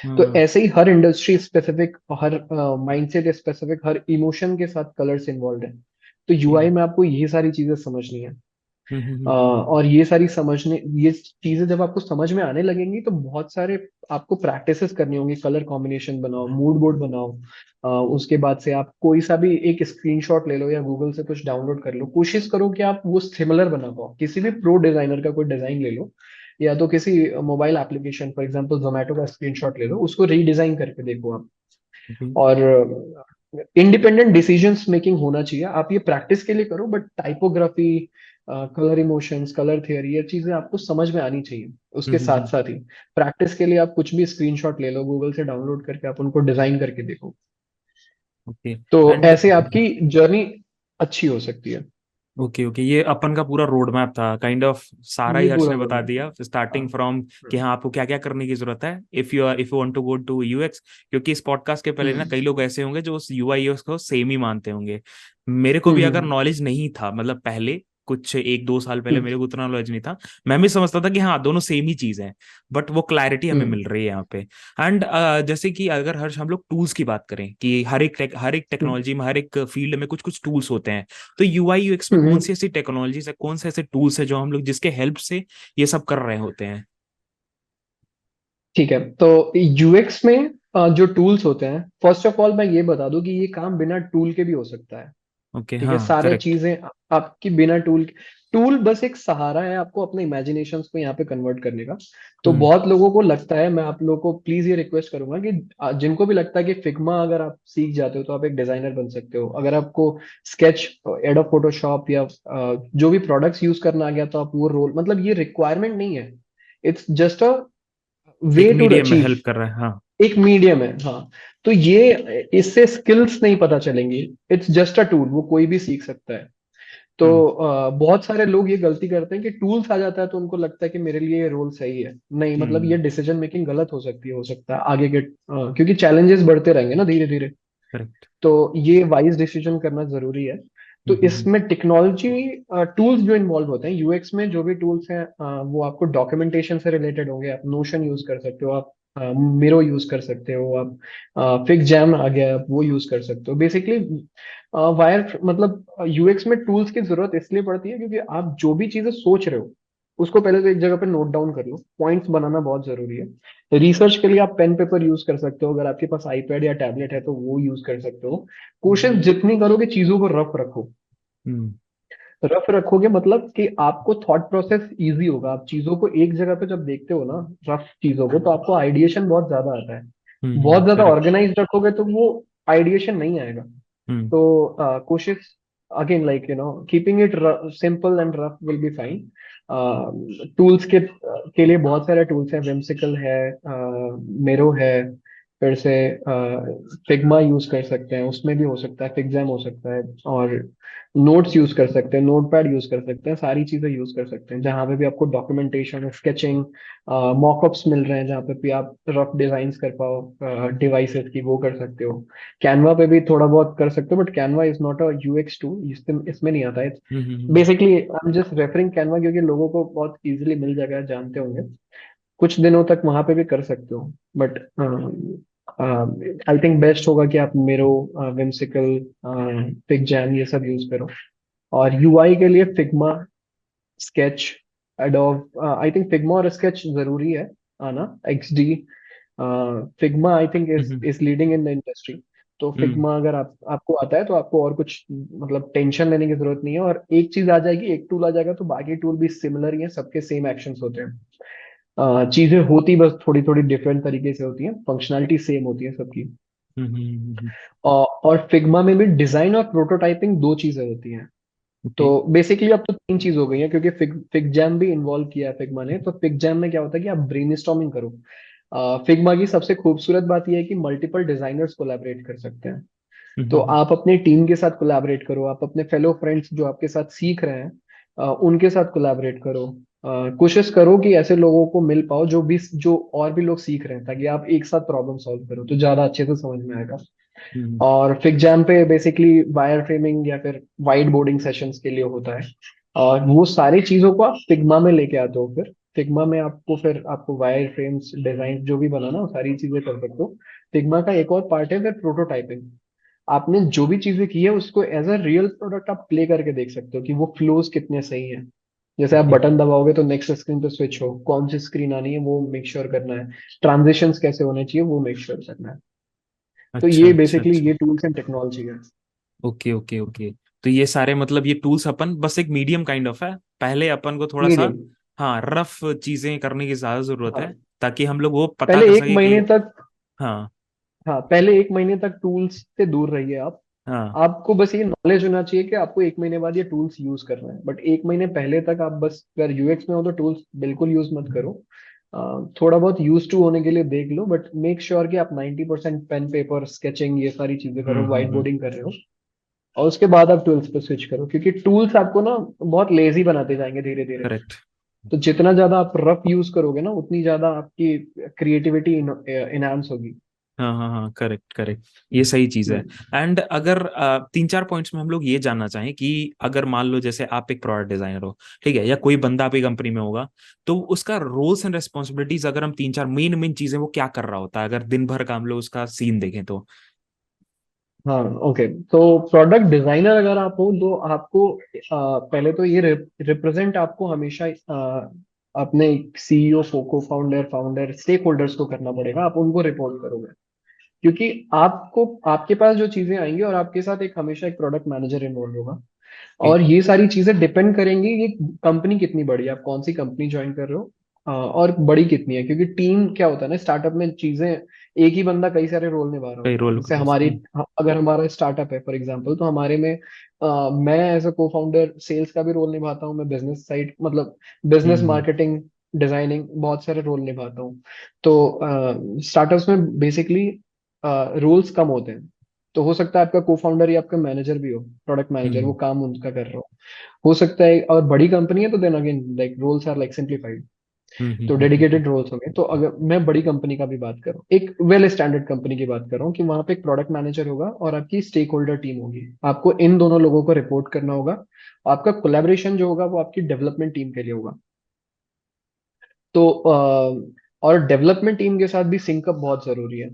तो हाँ। ऐसे ही हर इंडस्ट्री स्पेसिफिक, हर माइंडसेट स्पेसिफिक, हर इमोशन के साथ कलर्स इन्वॉल्व है। तो यूआई में आपको ये सारी चीजें समझनी है। और ये सारी समझने, ये चीजें जब आपको समझ में आने लगेंगी तो बहुत सारे आपको प्रैक्टिसेस करनी होंगी, कलर कॉम्बिनेशन बनाओ, मूड बोर्ड बनाओ। उसके बाद से आप कोई सा भी एक स्क्रीनशॉट ले लो या गूगल से कुछ डाउनलोड कर लो, कोशिश करो कि आप वो सिमिलर बना पाओ, किसी भी प्रो डिजाइनर का कोई डिजाइन ले लो, या तो किसी mobile application, for example Zomato का स्क्रीनशॉट ले लो, उसको रीडिजाइन करके देखो आप। ओके। और इंडिपेंडेंट डिसीजंस मेकिंग होना चाहिए, आप ये प्रैक्टिस के लिए करो, but typography, colour emotions, colour theory, ये चीजें आपको समझ में आनी चाहिए। उसके साथ साथ ही प्रैक्टिस के लिए आप कुछ भी स्क्रीनशॉट ले लो, गूगल से डाउनलोड करके आप उनको डिजाइन करके देखो, ओके। तो एंड ऐसे आपकी जर्नी अच्छी हो सकती है। ओके ओके, ये अपन का पूरा रोड मैप था काइंड ऑफ, सारा ही ये हर्ष पूरा ने रोड बता मैप दिया था। हाँ। स्टार्टिंग फ्रॉम कि हम्म। हाँ आपको क्या क्या करने की जरूरत है if you want to go to UX. क्योंकि इस पॉडकास्ट के पहले ना हम्म। कई लोग ऐसे होंगे जो उस यूआई यूएक्स को सेम ही मानते होंगे। मेरे को भी अगर हम्म। नॉलेज नहीं था, मतलब पहले कुछ एक दो साल पहले हम्म। मेरे को उतना नॉलेज नहीं था। मैं भी समझता था कि हाँ दोनों सेम ही चीज है, बट वो क्लैरिटी हमें हम्म। मिल रही है यहाँ पे। एंड जैसे कि अगर हर्ष हम लोग टूल्स की बात करें कि हर एक हम्म। टेक्नोलॉजी में हर एक फील्ड में कुछ कुछ टूल्स होते हैं। तो यूआई यूएक्स में कौन हम्म। सी ऐसी टेक्नोलॉजीज है, कौन से ऐसे टूल्स है जो हम लोग जिसके हेल्प से ये सब कर रहे होते हैं। ठीक है, तो यूएक्स में जो टूल्स होते हैं, फर्स्ट ऑफ ऑल मैं ये बता दूं कि ये काम बिना टूल के भी हो सकता है। ओके। ठीक है, हाँ सारे करेक्ट। चीजें आपकी बिना टूल, टूल बस एक सहारा है आपको अपने इमेजिनेशंस को यहाँ पे कन्वर्ट करने का। तो हम्म। बहुत लोगों को लगता है, मैं आप लोगों को प्लीज ये रिक्वेस्ट करूंगा कि जिनको भी लगता है कि फिग्मा अगर आप सीख जाते हो तो आप एक डिजाइनर बन सकते हो, अगर आपको स्केच, एडोब फोटोशॉप या जो भी प्रोडक्ट्स यूज करना आ गया तो आप वो रोल, मतलब ये रिक्वायरमेंट नहीं है, इट्स जस्ट अ एक वे टू मीडियम में अचीव। हेल्प कर रहा है, हाँ। एक मीडियम है, हाँ। तो ये, इससे स्किल्स नहीं पता चलेंगी, इट्स जस्ट अ टूल, वो कोई भी सीख सकता है। तो हम्म। बहुत सारे लोग ये गलती करते हैं कि टूल्स आ जाता है तो उनको लगता है कि मेरे लिए ये रोल सही है, नहीं, मतलब ये हम्म। डिसीजन मेकिंग गलत हो सकती है, हो सकता है आगे के क्योंकि चैलेंजेस बढ़ते रहेंगे ना धीरे धीरे। करेक्ट। तो ये वाइज डिसीजन करना जरूरी है। तो हम्म। इसमें टेक्नोलॉजी टूल्स जो इन्वॉल्व होते हैं यूएक्स में, जो भी टूल्स हैं वो आपको डॉक्यूमेंटेशन से रिलेटेड होंगे, आप नोशन यूज कर सकते हो, आप मिरो यूज कर सकते हो, आप फिग जैम आ गया आप वो यूज कर सकते हो। बेसिकली वायर, मतलब यूएक्स में टूल्स की जरूरत इसलिए पड़ती है क्योंकि आप जो भी चीजें सोच रहे हो उसको पहले तो एक जगह पे नोट डाउन कर लो, पॉइंट्स बनाना बहुत जरूरी है। रिसर्च के लिए आप पेन पेपर यूज कर सकते हो, अगर आपके पास आईपैड या टैबलेट है तो वो यूज कर सकते हो। कोशिश हम्म। जितनी करो कि चीजों को रफ रखो। हम्म। रफ रखोगे मतलब कि आपको थॉट प्रोसेस इजी होगा, आप चीजों को एक जगह पे जब देखते हो ना, रफ चीजों को, तो आपको आइडिएशन बहुत ज्यादा आता है। बहुत ज्यादा करेक्ट। ऑर्गेनाइज रखोगे तो वो आइडिएशन नहीं आएगा। हम्म। तो कोशिश, again like keeping it simple and rough will be fine. Tools के लिए बहुत सारे टूल्स हैं, विमसिकल है, मेरो है, फिर से फिग्मा यूज कर सकते हैं, उसमें भी हो सकता है, फिगजैम हो सकता है, और नोट्स यूज कर सकते हैं, नोटपैड यूज कर सकते हैं, सारी चीजें यूज कर सकते हैं जहां पे भी आपको डॉक्यूमेंटेशन, स्केचिंग, मॉकअप्स मिल रहे हैं जहाँ पे भी आप रफ डिजाइन्स कर पाओ डिवाइसेस की, वो कर सकते हो। कैनवा पे भी थोड़ा बहुत कर सकते हो, but Canva is not a UX tool, इसमें नहीं आता है। Hmm. Basically I am just referring Canva क्योंकि लोगों को बहुत इजीली मिल जाएगा, जानते होंगे, कुछ दिनों तक वहां पे भी कर सकते हो। बट आई थिंक बेस्ट होगा कि आप मेरो, विमसिकल, पिक जैम ये सब यूज करो। और यूआई के लिए Figma sketch, adobe, I think Figma और स्केच जरूरी है आना, XD, Figma I think is hmm is leading in the industry. तो हम्म फिग्मा अगर आप आपको आता है तो आपको और कुछ मतलब टेंशन लेने की जरूरत नहीं है, और एक चीज आ जाएगी, एक टूल आ जाएगा तो बाकी टूल भी सिमिलर ही है, सबके सेम एक्शंस होते हैं। चीजें होती बस थोड़ी थोड़ी डिफरेंट तरीके से होती हैं, फंक्शनैलिटी सेम होती है सबकी। हम्म। और फिग्मा में भी डिजाइन और प्रोटोटाइपिंग दो चीजें होती हैं। तो ओके। बेसिकली अब तो तीन चीज हो गई है, क्योंकि फिग जैम भी इन्वॉल्व किया है फिग्मा ने। तो फिग जैम में क्या होता है कि आप ब्रेनस्टॉर्मिंग करो। फिग्मा की सबसे खूबसूरत बात यह है कि मल्टीपल डिजाइनर्स कोलैबोरेट कर सकते हैं। तो हम्म आप अपने टीम के साथ कोलैबोरेट करो, आप अपने फेलो फ्रेंड्स जो आपके साथ सीख रहे हैं उनके साथ कोलैबोरेट करो। कोशिश करो कि ऐसे लोगों को मिल पाओ जो और भी लोग सीख रहे हैं, ताकि आप एक साथ प्रॉब्लम सॉल्व करो तो ज्यादा अच्छे से समझ में आएगा। हम्म और फिग जैम पे बेसिकली वायर फ्रेमिंग या फिर वाइट बोर्डिंग सेशंस के लिए होता है। और वो सारी चीजों को आप फिग्मा में लेके आते हो, फिर फिग्मा में आपको फिर आपको वायर फ्रेम्स डिजाइन जो भी बनाना वो सारी चीजें कर सकते हो। फिग्मा का एक और पार्ट है फिर प्रोटोटाइपिंग। आपने जो भी चीजें की है उसको एज अ रियल प्रोडक्ट आप प्ले करके देख सकते हो कि वो फ्लोज कितने सही हैं। जैसे आप ओके। बटन दबाओगे तो नेक्स्ट स्क्रीन पे स्विच हो, कौन सी स्क्रीन आनी है वो मेक श्योर करना है, ट्रांजिशंस कैसे होने चाहिए वो मेक श्योर करना है। तो अच्छा ये अच्छा बेसिकली अच्छा। ये टूल्स एंड टेक्नोलॉजी है। Okay okay okay. तो ये सारे मतलब ये टूल्स अपन बस एक मीडियम काइंड ऑफ है, पहले अपन को थोड़ा सा मीडियम। हाँ रफ चीजें करने की ज्यादा जरूरत है, हाँ, ताकि हम लोग वो पता पहले कर एक सके कि महीने तक हाँ हाँ, पहले एक महीने तक टूल्स से दूर रहिए आप। हाँ। आपको बस ये नॉलेज होना चाहिए कि आपको एक महीने बाद ये टूल्स यूज करना है, बट एक महीने पहले तक आप बस, अगर यूएक्स में हो तो टूल्स बिल्कुल यूज मत करो। थोड़ा बहुत यूज टू होने के लिए देख लो, बट मेक श्योर कि आप 90% पेन पेपर स्केचिंग ये सारी चीजें करो, व्हाइट हम्म। बोर्डिंग कर रहे हो। और उसके बाद आप टूल्स पे स्विच करो, क्योंकि टूल्स आपको ना बहुत लेजी बनाते जाएंगे धीरे धीरे। करेक्ट। तो जितना ज्यादा आप रफ यूज करोगे ना उतनी ज्यादा आपकी क्रिएटिविटी इनहांस होगी। हाँ हाँ हाँ, करेक्ट करेक्ट, ये सही चीज है। हम्म। एंड अगर तीन चार पॉइंट्स में हम लोग ये जानना चाहें कि अगर मान लो जैसे आप एक प्रोडक्ट डिजाइनर हो, ठीक है, या कोई बंदा आपकी कंपनी में होगा, तो उसका रोल्स एंड रेस्पॉन्सिबिलिटीज अगर हम तीन चार मेन मेन चीजें वो क्या कर रहा होता है, अगर दिन भर का हम लोग उसका सीन देखें तो। हाँ, ओके। तो प्रोडक्ट डिजाइनर अगर आप हो तो आपको पहले तो ये रिप्रेजेंट आपको हमेशा अपने सीईओ को फाउंडर फाउंडर स्टेक होल्डर्स को करना पड़ेगा, आप उनको रिपोर्ट करोगे। क्योंकि आपको आपके पास जो चीजें आएंगी, और आपके साथ एक हमेशा एक प्रोडक्ट मैनेजर इन्वॉल्व होगा। ओके। और ये सारी चीजें डिपेंड करेंगी ये कंपनी कितनी बड़ी है, आप कौन सी कंपनी ज्वाइन कर रहे हो, और बड़ी कितनी है। क्योंकि टीम क्या होता है ना, स्टार्टअप में चीजें एक ही बंदा कई सारे रोल निभा रहा कई होता है। रोल जैसे हमारी, अगर हमारा स्टार्टअप है फॉर एग्जांपल, तो हमारे में मैं एज अ को फाउंडर सेल्स का भी रोल निभाता हूँ, मैं बिजनेस साइड मतलब बिजनेस हम्म मार्केटिंग डिजाइनिंग बहुत सारे रोल निभाता हूँ। तो स्टार्टअप्स में बेसिकली रोल्स कम होते हैं। तो हो सकता है आपका को फाउंडर या आपका मैनेजर भी हो, प्रोडक्ट मैनेजर, वो हम्म काम उनका कर रहा हो सकता है। और बड़ी कंपनी है तो then again like roles are like simplified, तो हम्म। डेडिकेटेड रोल्स होंगे। तो अगर मैं बड़ी कंपनी का भी बात करूँ, एक वेल स्टैंडर्ड कंपनी की बात कर रहा हूँ, कि वहां पे एक प्रोडक्ट मैनेजर होगा और आपकी स्टेक होल्डर टीम होगी, आपको इन दोनों लोगों को रिपोर्ट करना होगा। आपका कोलैबोरेशन जो होगा वो आपकी डेवलपमेंट टीम के लिए होगा। तो और डेवलपमेंट टीम के साथ भी सिंकअप बहुत जरूरी है,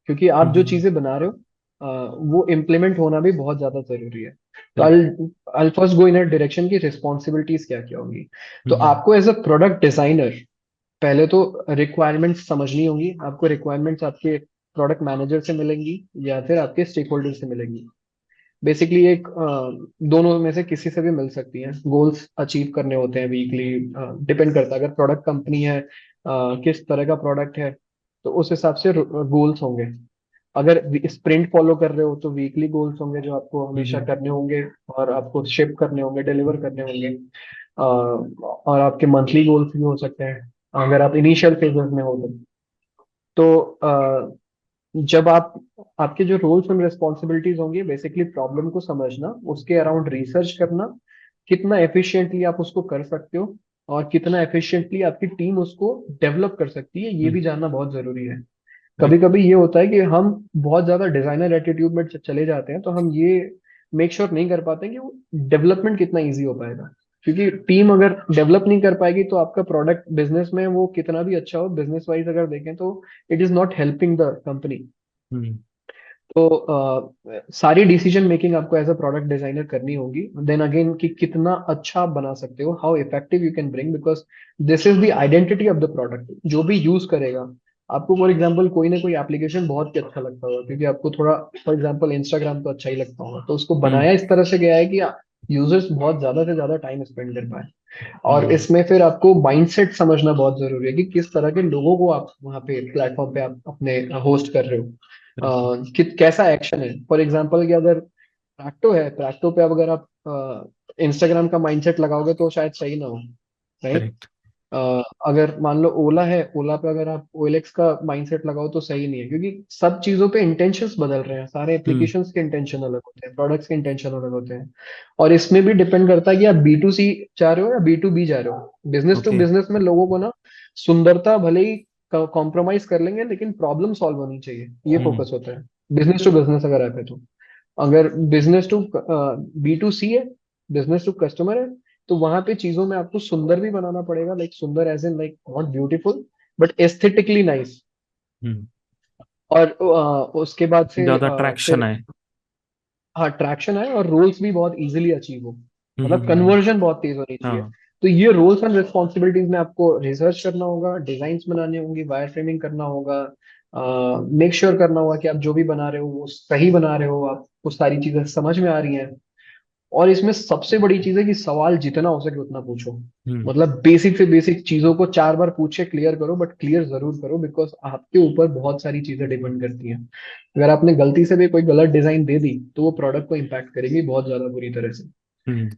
क्योंकि आप जो हम्म। चीजें बना रहे हो वो इम्प्लीमेंट होना भी बहुत ज्यादा जरूरी है। तो correct. I first go in a direction की रिस्पॉन्सिबिलिटीज क्या क्या होंगी। तो हम्म आपको एज अ प्रोडक्ट डिजाइनर पहले तो रिक्वायरमेंट्स समझनी होंगी। आपको रिक्वायरमेंट्स आपके प्रोडक्ट मैनेजर से मिलेंगी या फिर आपके स्टेक होल्डर से मिलेंगी। बेसिकली एक दोनों में से किसी से भी मिल सकती हैं। गोल्स अचीव करने होते हैं वीकली, डिपेंड करता है अगर प्रोडक्ट कंपनी है, किस तरह का प्रोडक्ट है, तो उस हिसाब से गोल्स होंगे। अगर स्प्रिंट फॉलो कर रहे हो तो वीकली गोल्स होंगे जो आपको हमेशा हम्म करने होंगे, और आपको शिप करने होंगे, डिलीवर करने होंगे। और आपके मंथली गोल्स भी हो सकते हैं अगर आप इनिशियल फेजेस में हो तो जब आप, आपके जो रोल्स एंड रिस्पॉन्सिबिलिटीज होंगी बेसिकली प्रॉब्लम को समझना, उसके अराउंड रिसर्च करना, कितना एफिशिएंटली आप उसको कर सकते हो, और कितना एफिशिएंटली आपकी टीम उसको डेवलप कर सकती है, ये हम्म। भी जानना बहुत जरूरी है। कभी कभी ये होता है कि हम बहुत ज्यादा डिजाइनर एटीट्यूड में चले जाते हैं, तो हम ये मेक श्योर नहीं कर पाते कि वो डेवलपमेंट कितना इजी हो पाएगा। क्योंकि टीम अगर डेवलप नहीं कर पाएगी तो आपका प्रोडक्ट बिजनेस में वो कितना भी अच्छा हो, बिजनेस वाइज अगर देखें तो it is not helping the company. Hmm. तो सारी डिसीजन मेकिंग आपको एज अ प्रोडक्ट डिजाइनर करनी होगी। देन अगेन कि कितना अच्छा आप बना सकते हो, how effective you can bring, because this is the identity of the product. जो भी यूज करेगा, आपको फॉर एग्जांपल कोई ना कोई एप्लीकेशन बहुत ही अच्छा लगता होगा, क्योंकि आपको थोड़ा फॉर एग्जांपल इंस्टाग्राम तो अच्छा ही लगता होगा, तो उसको हम्म। बनाया इस तरह से गया है कि यूजर्स बहुत ज्यादा से ज्यादा टाइम स्पेंड कर पाए। और हम्म। इसमें फिर आपको माइंडसेट समझना बहुत जरूरी है कि किस तरह के लोगों को आप वहाँ पे प्लेटफॉर्म पे आप अपने होस्ट कर रहे हो। करेक्ट। कि कैसा एक्शन है, फॉर एग्जांपल कि अगर प्रैक्टो है, प्रैक्टो पे अब अगर आप इंस्टाग्राम का माइंडसेट लगाओगे तो शायद सही ना हो, राइट। करेक्ट। अगर मान लो ओला है, ओला पे अगर आप ओएलएक्स का माइंडसेट लगाओ तो सही नहीं है, क्योंकि सब चीजों पे इंटेंशंस बदल रहे हैं, सारे हम्म। एप्लीकेशंस के इंटेंशन अलग होते हैं, प्रोडक्ट्स के इंटेंशन अलग होते हैं। और इसमें भी डिपेंड करता है कि आप बी टू सी जा रहे हो या बी टू बी जा रहे हो। Business to okay. बिजनेस में लोगों को ना सुंदरता भले ही कॉम्प्रोमाइज कर लेंगे, लेकिन प्रॉब्लम सॉल्व होनी चाहिए, ये हम्म। फोकस होता है। बिजनेस टू बिजनेस अगर आप है तो, अगर बिजनेस टू बी टू सी है, बिजनेस टू कस्टमर है, तो वहां पे चीजों में आपको सुंदर भी बनाना पड़ेगा, लाइक सुंदर as in like not beautiful but aesthetically nice. Hmm. और उसके बाद से ज्यादा ट्रैक्शन फिर है। हाँ ट्रैक्शन है, और रोल्स भी बहुत इजीली अचीव हो, मतलब हम्म। कन्वर्जन बहुत तेज होनी चाहिए। हाँ। तो ये रोल्स एंड रिस्पॉन्सिबिलिटीज में आपको रिसर्च करना होगा, डिजाइन्स बनाने होंगी, वायर फ्रेमिंग करना होगा, मेक श्योर करना होगा कि आप जो भी बना रहे हो वो सही बना रहे हो, आपको सारी चीजें समझ में आ रही हैं। और इसमें सबसे बड़ी चीज है कि सवाल जितना हो सके उतना पूछो। हम्म। मतलब बेसिक से बेसिक चीजों को 4 बार पूछ के क्लियर करो, बट क्लियर जरूर करो, बिकॉज आपके ऊपर बहुत सारी चीजें डिपेंड करती हैं। अगर आपने गलती से भी कोई गलत डिजाइन दे दी तो वो प्रोडक्ट को इम्पैक्ट करेगी बहुत ज्यादा बुरी तरह से।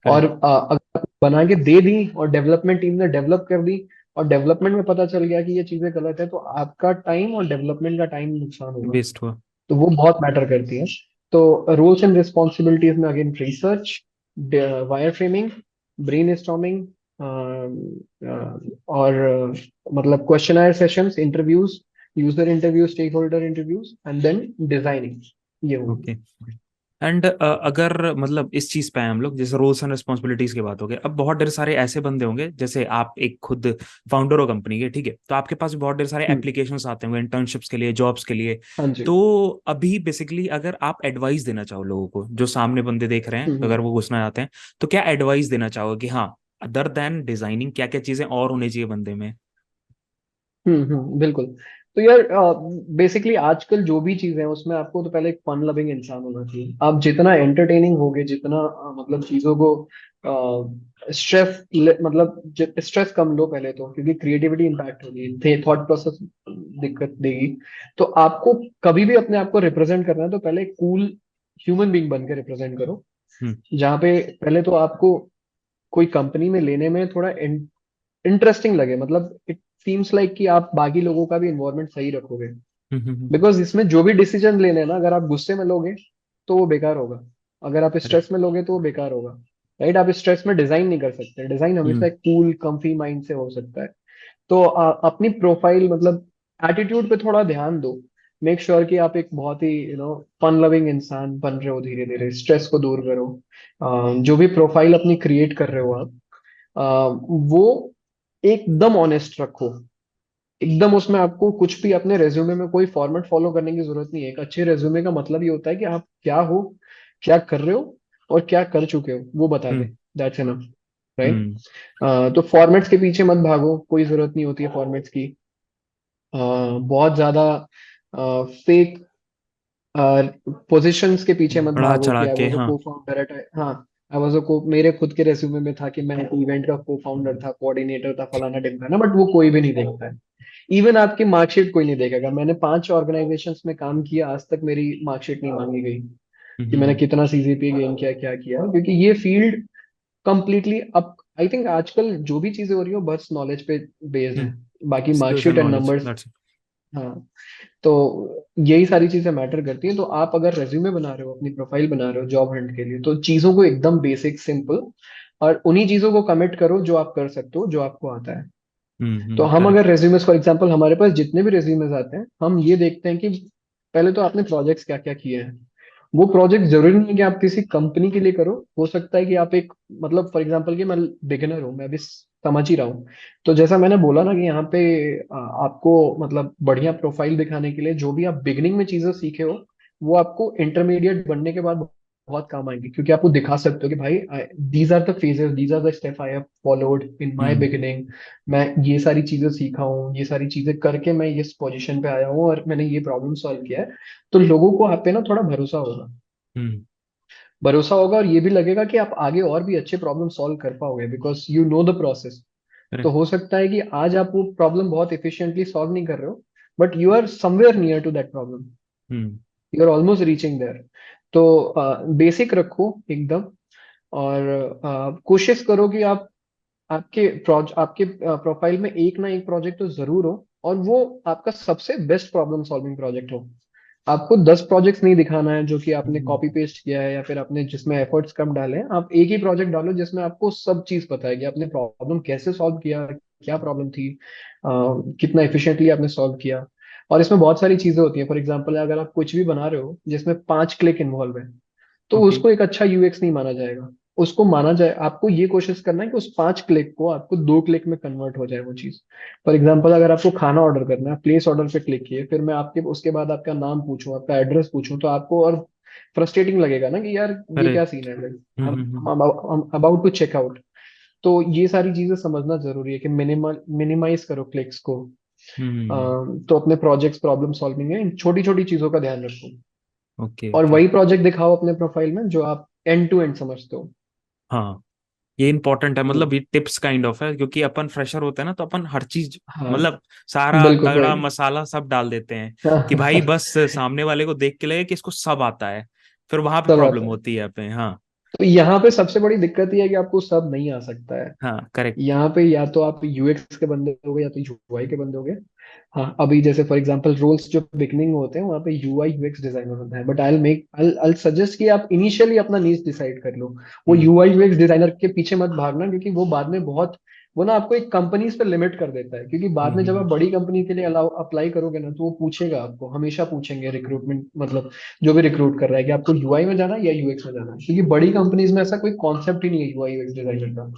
और करेक्ट। अगर बना के दे दी और डेवलपमेंट टीम ने डेवलप कर दी, और डेवलपमेंट में पता चल गया कि ये चीजें गलत है, तो आपका टाइम और डेवलपमेंट का टाइम नुकसान होगा। बेस्ट हुआ। तो वो बहुत मैटर करती है। तो रोल्स एंड रिस्पॉन्सिबिलिटीज में again research, wireframing, brainstorming, और मतलब question sessions, interviews, user interviews, stakeholder interviews, and then designing, ये होगी। ओके। एंड अगर मतलब इस चीज पे आए हम लोग, जैसे रोल्स एंड रिस्पॉन्सिबिलिटीज की बात हो गई, अब बहुत ढेर सारे ऐसे बंदे होंगे, जैसे आप एक खुद फाउंडर हो कंपनी के, ठीक है, तो आपके पास बहुत ढेर सारे हम्म। एप्लीकेशंस आते होंगे इंटर्नशिप्स के लिए, जॉब्स के लिए। हाँ जी। तो अभी बेसिकली अगर आप एडवाइस देना चाहो लोगों को, जो सामने बंदे देख रहे हैं, हम्म अगर वो घुसना चाहते हैं, तो क्या एडवाइस देना चाहोगे कि हाँ, अदर देन डिजाइनिंग क्या क्या चीजें और होनी चाहिए बंदे में? बिल्कुल। तो यार बेसिकली आजकल जो भी चीजें हैं उसमें आपको तो पहले एक फन लविंग इंसान होना चाहिए। आप जितना एंटरटेनिंग होगे, जितना मतलब चीजों को स्ट्रेस, मतलब स्ट्रेस कम लो पहले तो, क्योंकि क्रिएटिविटी इंपैक्ट होगी, थॉट प्रोसेस दिक्कत देगी। तो आपको कभी भी अपने आप को रिप्रेजेंट करना है तो पहले कूल ह्यूमन बीइंग बन के रिप्रेजेंट करो, हम्म। जहाँ पे पहले तो आपको कोई कंपनी में लेने में थोड़ा इंटरेस्टिंग लगे, मतलब इट सीम्स लाइक कि आप बाकी लोगों का भी इन्वॉल्वमेंट सही रखोगे। हम्म। हम्म। बिकॉज इसमें जो भी डिसीजन लेने हैं ना, अगर आप गुस्से में लोगे तो वो बेकार होगा, अगर आप अरे। स्ट्रेस में लोगे तो वो बेकार होगा, राइट। आप स्ट्रेस में डिजाइन नहीं कर सकते, डिजाइन हमेशा हम्म। एक कूल कंफी माइंड से हो सकता है। तो अपनी प्रोफाइल मतलब एटीट्यूड पे थोड़ा ध्यान दो। मेक श्योर कि आप एक बहुत ही फन लविंग इंसान बन रहे हो, धीरे धीरे स्ट्रेस को दूर करो। जो भी प्रोफाइल अपनी क्रिएट कर रहे हो आप, वो एकदम ऑनेस्ट रखो। एकदम उसमें आपको कुछ भी अपने रेज्यूमे में कोई फॉर्मेट फॉलो करने की जरूरत नहीं है। एक अच्छे रेज्यूमे का मतलब ये होता है कि आप क्या हो, क्या कर रहे हो, और क्या कर चुके हो, वो बता दे। Hmm. That's enough, right. Hmm. तो फॉर्मेट्स के पीछे मत भागो, कोई जरूरत नहीं होती है फॉर्मेट्स की। बहुत ज्यादा फेक पोजीशंस के पीछे मत बढ़ा भागो कि चढ़ा आई के, वाज अ हाँ। को फाउंडर एट, हाँ आई वाज अ को, मेरे खुद के रेज्यूमे में था कि मैं इवेंट का को फाउंडर था, कोऑर्डिनेटर था, फलाना ढिमकाना, बट वो कोई भी नहीं देखता है। इवन आपकी मार्कशीट कोई नहीं देखेगा। मैंने 5 ऑर्गेनाइजेशंस में काम किया, आज तक मेरी मार्कशीट नहीं मांगी गई कि मैंने हम्म। कितना सीजीपीए गेन किया, क्या किया, क्योंकि ये फील्ड कंप्लीटली अब आई थिंक आजकल जो भी चीजें हो रही हो बस नॉलेज पे बेस्ड है। बाकी skills and marksheet and knowledge, numbers, that's हाँ। तो यही सारी चीजें मैटर करती हैं। तो आप अगर रेज्यूमे बना रहे हो, अपनी प्रोफाइल बना रहे हो जॉब हंट के लिए, तो चीजों को एकदम बेसिक सिंपल, और उन्हीं चीजों को कमिट करो जो आप कर सकते हो, जो आपको आता है। तो इट। हम करेक्ट। अगर रेज्यूमेस फॉर एग्जांपल, हमारे पास जितने भी रेज्यूमेस आते हैं, हम ये देखते हैं कि पहले तो आपने प्रोजेक्ट्स क्या क्या किए हैं। वो प्रोजेक्ट जरूरी नहीं है कि आप किसी कंपनी के लिए करो, हो सकता है कि आप एक, मतलब फॉर एग्जांपल कि मैं बिगिनर हूँ, मैं अभी समझ ही रहा हूँ। तो जैसा मैंने बोला ना कि यहाँ पे आपको मतलब बढ़िया प्रोफाइल दिखाने के लिए जो भी आप बिगिनिंग में चीजें सीखे हो, वो आपको इंटरमीडिएट बनने के बाद बहुत काम आएंगे, क्योंकि आप वो दिखा सकते हो कि भाई these are the phases, these are the step I have followed in my hmm. Beginning. मैं ये सारी चीजें सीखा हूँ, ये सारी चीजें करके मैं इस पोजीशन पे आया हूँ और मैंने ये प्रॉब्लम सॉल्व किया है। तो लोगों को आप पे ना थोड़ा भरोसा होगा, हम्म। भरोसा होगा, और ये भी लगेगा कि आप आगे और भी अच्छे प्रॉब्लम सॉल्व कर पाओगे, because you know the process. तो करेक्ट। हो सकता है कि आज आप वो प्रॉब्लम बहुत इफिशिएंटली सॉल्व नहीं कर रहे हो, but you are somewhere near to that problem, hmm. You are almost reaching there. तो बेसिक रखो एकदम, और कोशिश करो कि आप आपके प्रोफाइल में एक ना एक प्रोजेक्ट तो जरूर हो, और वो आपका सबसे बेस्ट प्रॉब्लम सॉल्विंग प्रोजेक्ट हो। आपको 10 प्रोजेक्ट्स नहीं दिखाना है जो कि आपने कॉपी हम्म। पेस्ट किया है, या फिर आपने जिसमें एफर्ट्स कम डाले हैं। आप एक ही प्रोजेक्ट डालो जिसमें आपको सब चीज पता है कि आपने प्रॉब्लम कैसे सॉल्व किया, क्या प्रॉब्लम थी, कितना एफिशिएंटली आपने सॉल्व किया। और इसमें बहुत सारी चीजें होती हैं, फॉर एग्जांपल अगर आप कुछ भी बना रहे हो जिसमें 5 क्लिक इन्वॉल्व है, तो ओके। उसको एक अच्छा यूएक्स नहीं माना जाएगा। उसको माना जाए, आपको ये कोशिश करना है कि उस 5 क्लिक को आपको 2 क्लिक में कन्वर्ट हो जाए वो चीज। फॉर एग्जाम्पल अगर आपको खाना ऑर्डर करना है, प्लेस ऑर्डर पे क्लिक किए, फिर मैं आपके उसके बाद आपका नाम पूछूं, आपका एड्रेस पूछूं, तो आपको और फ्रस्ट्रेटिंग लगेगा ना कि यार ये क्या करेक्ट। सीन है, हम्म। हम hmm. About to check out. तो ये सारी चीजें समझना जरूरी है कि मिनिमाइज करो क्लिक्स को। हम्म। तो अपने प्रोजेक्ट्स प्रॉब्लम सॉल्विंग है, इन छोटी छोटी चीजों का ध्यान रखो, ओके और ओके। वही प्रोजेक्ट दिखाओ अपने प्रोफाइल में जो आप एंड टू एंड समझते हो। हाँ, ये इंपॉर्टेंट है, मतलब हम्म। ये टिप्स काइंड ऑफ है, क्योंकि अपन फ्रेशर होते हैं ना, तो अपन हर चीज हाँ मतलब सारा बिल्कुल तगड़ा भाई। मसाला सब डाल देते हैं कि भाई बस सामने वाले को देख के लगे कि इसको सब आता है। फिर वहां पे सब प्रॉब्लम आता है। होती है अपने। हाँ। तो यहाँ पे सबसे बड़ी दिक्कत ये है कि आपको सब नहीं आ सकता है। हाँ करेक्ट। यहाँ पे या तो आप यूएक्स के बंदे होगे या तो यूआई के बंदे होगे। हाँ, अभी जैसे फॉर एग्जांपल रोल्स जो बिगनिंग में होते हैं वहाँ पे यूआई यूएक्स डिजाइनर होता है, बट आई सजेस्ट कि आप इनिशियली अपना नीश डिसाइड कर लो। वो हम्म। यूआई यूएक्स डिजाइनर के पीछे मत भागना, क्योंकि वो बाद में बहुत, वो ना आपको एक कंपनीज पे लिमिट कर देता है, क्योंकि बाद में जब आप हम्म। बड़ी कंपनी के लिए अलाउ अप्लाई करोगे ना, तो वो पूछेगा, आपको हमेशा पूछेंगे रिक्रूटमेंट, मतलब जो भी रिक्रूट कर रहा है, कि आपको यूआई में जाना है या यूएक्स में जाना है, क्योंकि बड़ी कंपनीज में ऐसा कोई कॉन्सेप्ट ही नहीं है यूआई यूएक्स डिजाइनर का।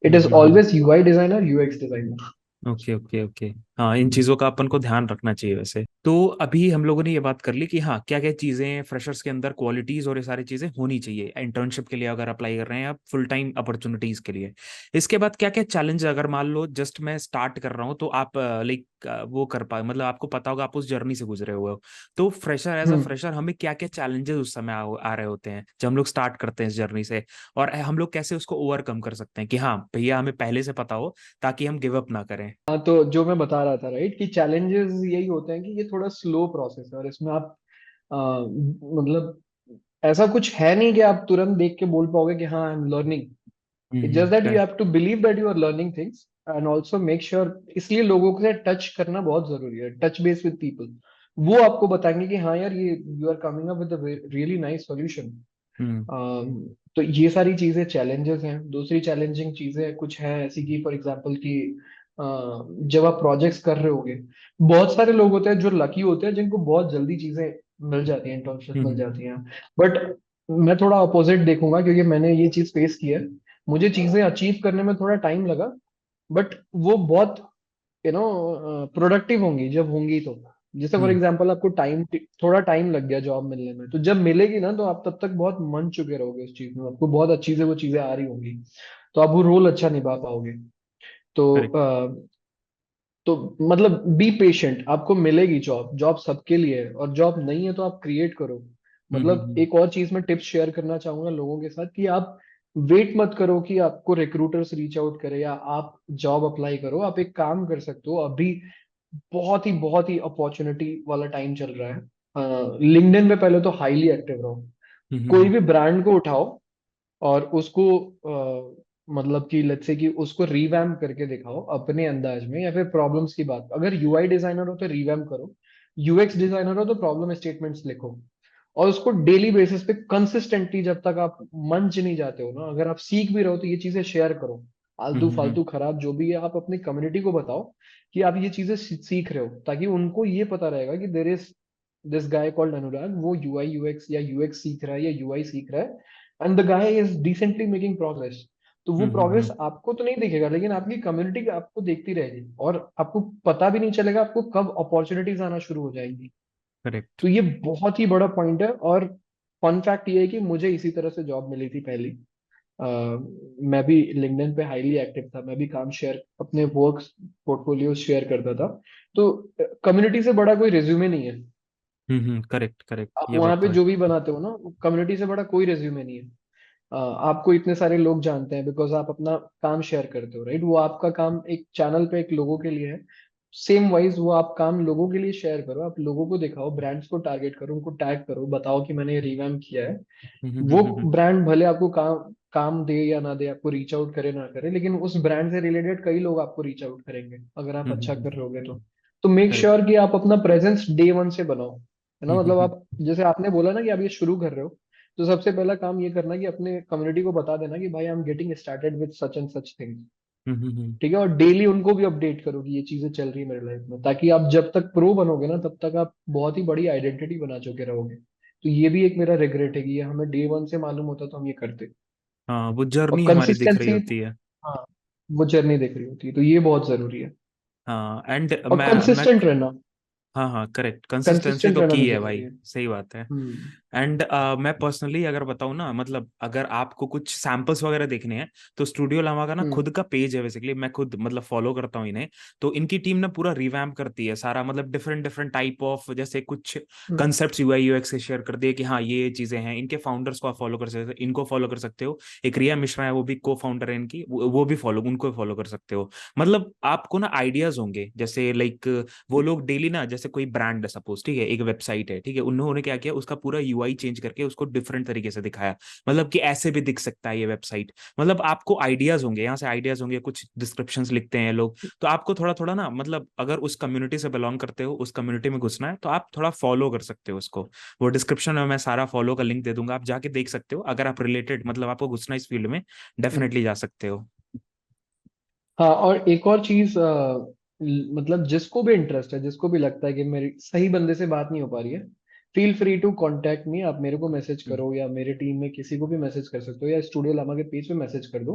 It is hmm. Always UI designer, UX designer. Okay okay okay. हाँ, इन चीज़ों का अपन को ध्यान रखना चाहिए वैसे। तो अभी हम लोगों ने ये बात कर ली कि हाँ, क्या क्या चीज़ें फ्रेशर्स के अंदर क्वालिटीज़ और ये सारी चीज़ें होनी चाहिए इंटर्नशिप के लिए अगर अप्लाई कर रहे हैं या फुल टाइम अपॉर्चुनिटीज़ के लिए। इसके बाद क्या क्या चैलेंज, अगर मान लो जस्ट मैं स्टार्ट कर रहा हूँ, तो आप लाइक वो कर पाए, मतलब आपको पता होगा, आप उस जर्नी से गुजरे हुए हो। तो fresher, as a hmm. Fresher, हमें क्या क्या चैलेंजेस उस समय आ रहे होते हैं जब हम लोग स्टार्ट करते हैं इस जर्नी से, और हम लोग कैसे उसको ओवरकम कर सकते हैं कि हाँ भैया हमें पहले से पता हो, ताकि हम गिव अप ना करें। हाँ, तो जो मैं बता रहा था राइट, कि चैलेंजेस यही होते हैं कि ये थोड़ा स्लो प्रोसेस है, और इसमें आप मतलब ऐसा कुछ है नहीं कि आप तुरंत देख के बोल पाओगे कि हाँ I am learning. It's just that you correct. Have to believe that you are learning things, and also make sure. इसलिए लोगों से टच करना बहुत जरूरी है, टच बेस विद पीपल। वो आपको बताएंगे कि हाँ यार, ये you are coming up with really nice solution. Hmm. तो ये सारी चीजें चैलेंजेस हैं। दूसरी चैलेंजिंग चीजें कुछ हैं ऐसी कि फॉर एग्जांपल कि जब आप प्रोजेक्ट्स कर रहे होगे, बहुत सारे लोग होते हैं जो लकी होते हैं जिनको बहुत जल्दी चीजें मिल जाती हैं, इंटर्नशिप मिल हम्म। जाती हैं। बट मैं थोड़ा अपोजिट देखूंगा, क्योंकि मैंने ये चीज फेस की है। मुझे चीजें अचीव करने में थोड़ा टाइम लगा, बट वो बहुत प्रोडक्टिव होंगी जब होंगी तो। जैसे फॉर हम्म। एग्जांपल आपको थोड़ा टाइम लग गया जॉब मिलने में, तो जब मिलेगी ना, तो आप तब तक बहुत मन चुके रहोगे उस चीज में, आपको बहुत अच्छी से वो चीजें आ रही होंगी, तो आप वो रोल अच्छा निभा पाओगे। तो करेक्ट। तो मतलब बी पेशेंट, आपको मिलेगी जॉब, जॉब सबके लिए है, और जॉब नहीं है तो आप क्रिएट करो। मतलब हम्म। एक और चीज मैं टिप्स शेयर करना चाहूंगा लोगों के साथ, कि आप वेट मत करो कि आपको रिक्रूटर्स रीच आउट करे या आप जॉब अप्लाई करो। आप एक काम कर सकते हो, अभी बहुत ही अपॉर्चुनिटी वाला टाइम चल रहा है। लिंक्डइन पे पहले तो हाईली एक्टिव रहो। कोई हम्म। भी ब्रांड को उठाओ और उसको मतलब कि लेट्स से कि उसको रिवैम्प करके दिखाओ अपने अंदाज में, या फिर प्रॉब्लम्स की बात, अगर यूआई डिजाइनर हो तो रिवैम्प करो, यूएक्स डिजाइनर हो तो प्रॉब्लम स्टेटमेंट्स लिखो, और उसको डेली बेसिस पे कंसिस्टेंटली, जब तक आप मंच नहीं जाते हो ना, अगर आप सीख भी रहो तो ये चीजें शेयर करो। आलतू हम्म। फालतू खराब जो भी है, आप अपनी कम्युनिटी को बताओ कि आप ये चीजें सीख रहे हो, ताकि उनको ये पता रहेगा कि there is this guy called Anurag, वो यूआई यूएक्स या यूएक्स सीख रहा है या यूआई सीख रहा है, and the guy is decently making progress. तो वो प्रोग्रेस आपको तो नहीं दिखेगा, लेकिन आपकी कम्युनिटी आपको देखती रहेगी, और आपको पता भी नहीं चलेगा आपको कब अपॉर्चुनिटीज आना शुरू हो जाएंगी। करेक्ट। तो ये बहुत ही बड़ा पॉइंट है। और फन फैक्ट ये है कि मुझे इसी तरह से जॉब मिली थी पहली। अ, मैं भी लिंक्डइन पे हाईली एक्टिव था, मैं भी काम शेयर, अपने वर्क पोर्टफोलियो शेयर करता था। तो कम्युनिटी से बड़ा कोई रिज्यूमे नहीं है। करेक्ट करेक्ट, आप ये वहां बात पे तो है। जो भी बनाते हो ना, कम्युनिटी से बड़ा कोई रिज्यूमे नहीं है। आपको इतने सारे लोग जानते हैं बिकॉज आप अपना काम शेयर करते हो, राइट? वो आपका काम एक चैनल पे एक लोगों के लिए है। सेम वाइज वो आप काम लोगों के लिए शेयर करो, आप लोगों को दिखाओ, ब्रांड्स को टारगेट करो, उनको टैग करो, बताओ कि मैंने ये रिवैम्प किया है। वो हम्म। ब्रांड भले आपको काम काम दे या ना दे, आपको रीच आउट करे ना करे, लेकिन उस ब्रांड से रिलेटेड कई लोग आपको रीच आउट करेंगे अगर आप अच्छा कर रहे होगे। तो मेक करेक्ट। श्योर कि आप अपना प्रेजेंस डे वन से बनाओ, है ना? मतलब हम्म। आप जैसे आपने बोला ना कि आप ये शुरू कर रहे हो, तो सबसे पहला काम ये करना कि अपने कम्युनिटी को बता देना कि भाई I am getting started with such and such things. ठीक है? और डेली उनको भी अपडेट करो कि ये चीजें चल रही है मेरे लाइफ में, ताकि आप जब तक प्रो बनोगे ना तब तक आप बहुत ही बड़ी आइडेंटिटी बना चुके रहोगे। तो ये भी एक मेरा रिग्रेट है कि ये हमें डे वन से मालूम होता तो हम ये करते। हाँ, वो और जर्नी हमारी दिख रही कंसिस्टेंसी, होती है। हाँ, वो जर्नी दिख रही होती है, तो ये बहुत जरूरी है। हाँ, एंड और मैं कंसिस्टेंट रहना, हाँ हाँ, करेक्ट, कंसिस्टेंसी कंसिस्टेंट तो रहना की भी है जरूरी भाई, है। सही बात है। हम्म। एंड मैं पर्सनली अगर बताऊँ ना, मतलब अगर आपको कुछ सैंपल्स वगैरह देखने हैं, तो स्टूडियो लामा का ना हम्म। खुद का पेज है बेसिकली, मैं खुद मतलब फॉलो करता हूँ इन्हें। तो इनकी टीम ना पूरा रिवैम्प करती है सारा, मतलब डिफरेंट डिफरेंट टाइप ऑफ, जैसे कुछ हम्म। कंसेप्ट यूआई यूएक्स से शेयर कर दिए कि हाँ ये चीजें हैं। इनके फाउंडर्स को आप फॉलो कर सकते हो, इनको फॉलो कर सकते हो। एक रिया मिश्रा है, वो भी को फाउंडर है इनकी, वो भी फॉलो, उनको फॉलो कर सकते हो। मतलब आपको ना आइडियाज होंगे, जैसे लाइक वो लोग डेली ना, जैसे कोई ब्रांड है सपोज, ठीक है, एक वेबसाइट है, ठीक है, उन्होंने क्या किया, उसका पूरा यूआई चेंज करके उसको डिफरेंट तरीके से दिखाया, मतलब कि ऐसे भी दिख सकता है ये वेबसाइट। मतलब आपको आइडियाज होंगे, यहाँ से आइडियाज होंगे, कुछ डिस्क्रिप्शंस लिखते हैं लोग। तो आपको थोड़ा थोड़ा ना, मतलब अगर उस कम्युनिटी से बिलोंग करते हो, उस कम्युनिटी में घुसना है, तो आप थोड़ा फॉलो कर सकते हो उसको। वो डिस्क्रिप्शन में मैं सारा फॉलो का लिंक दे दूंगा, आप जाके देख सकते हो, अगर आप रिलेटेड, मतलब आपको घुसना इस फील्ड में, हम्म। डेफिनेटली जा सकते हो। हाँ, और एक और चीज, मतलब जिसको भी इंटरेस्ट है, जिसको भी लगता है कि मेरी सही बंदे से बात नहीं हो पा रही है, feel free to contact me. आप मेरे को मैसेज हम्म करो या मेरे टीम में किसी को भी मैसेज कर सकते हो, या स्टूडियो लामा के पेज पे मैसेज कर दो।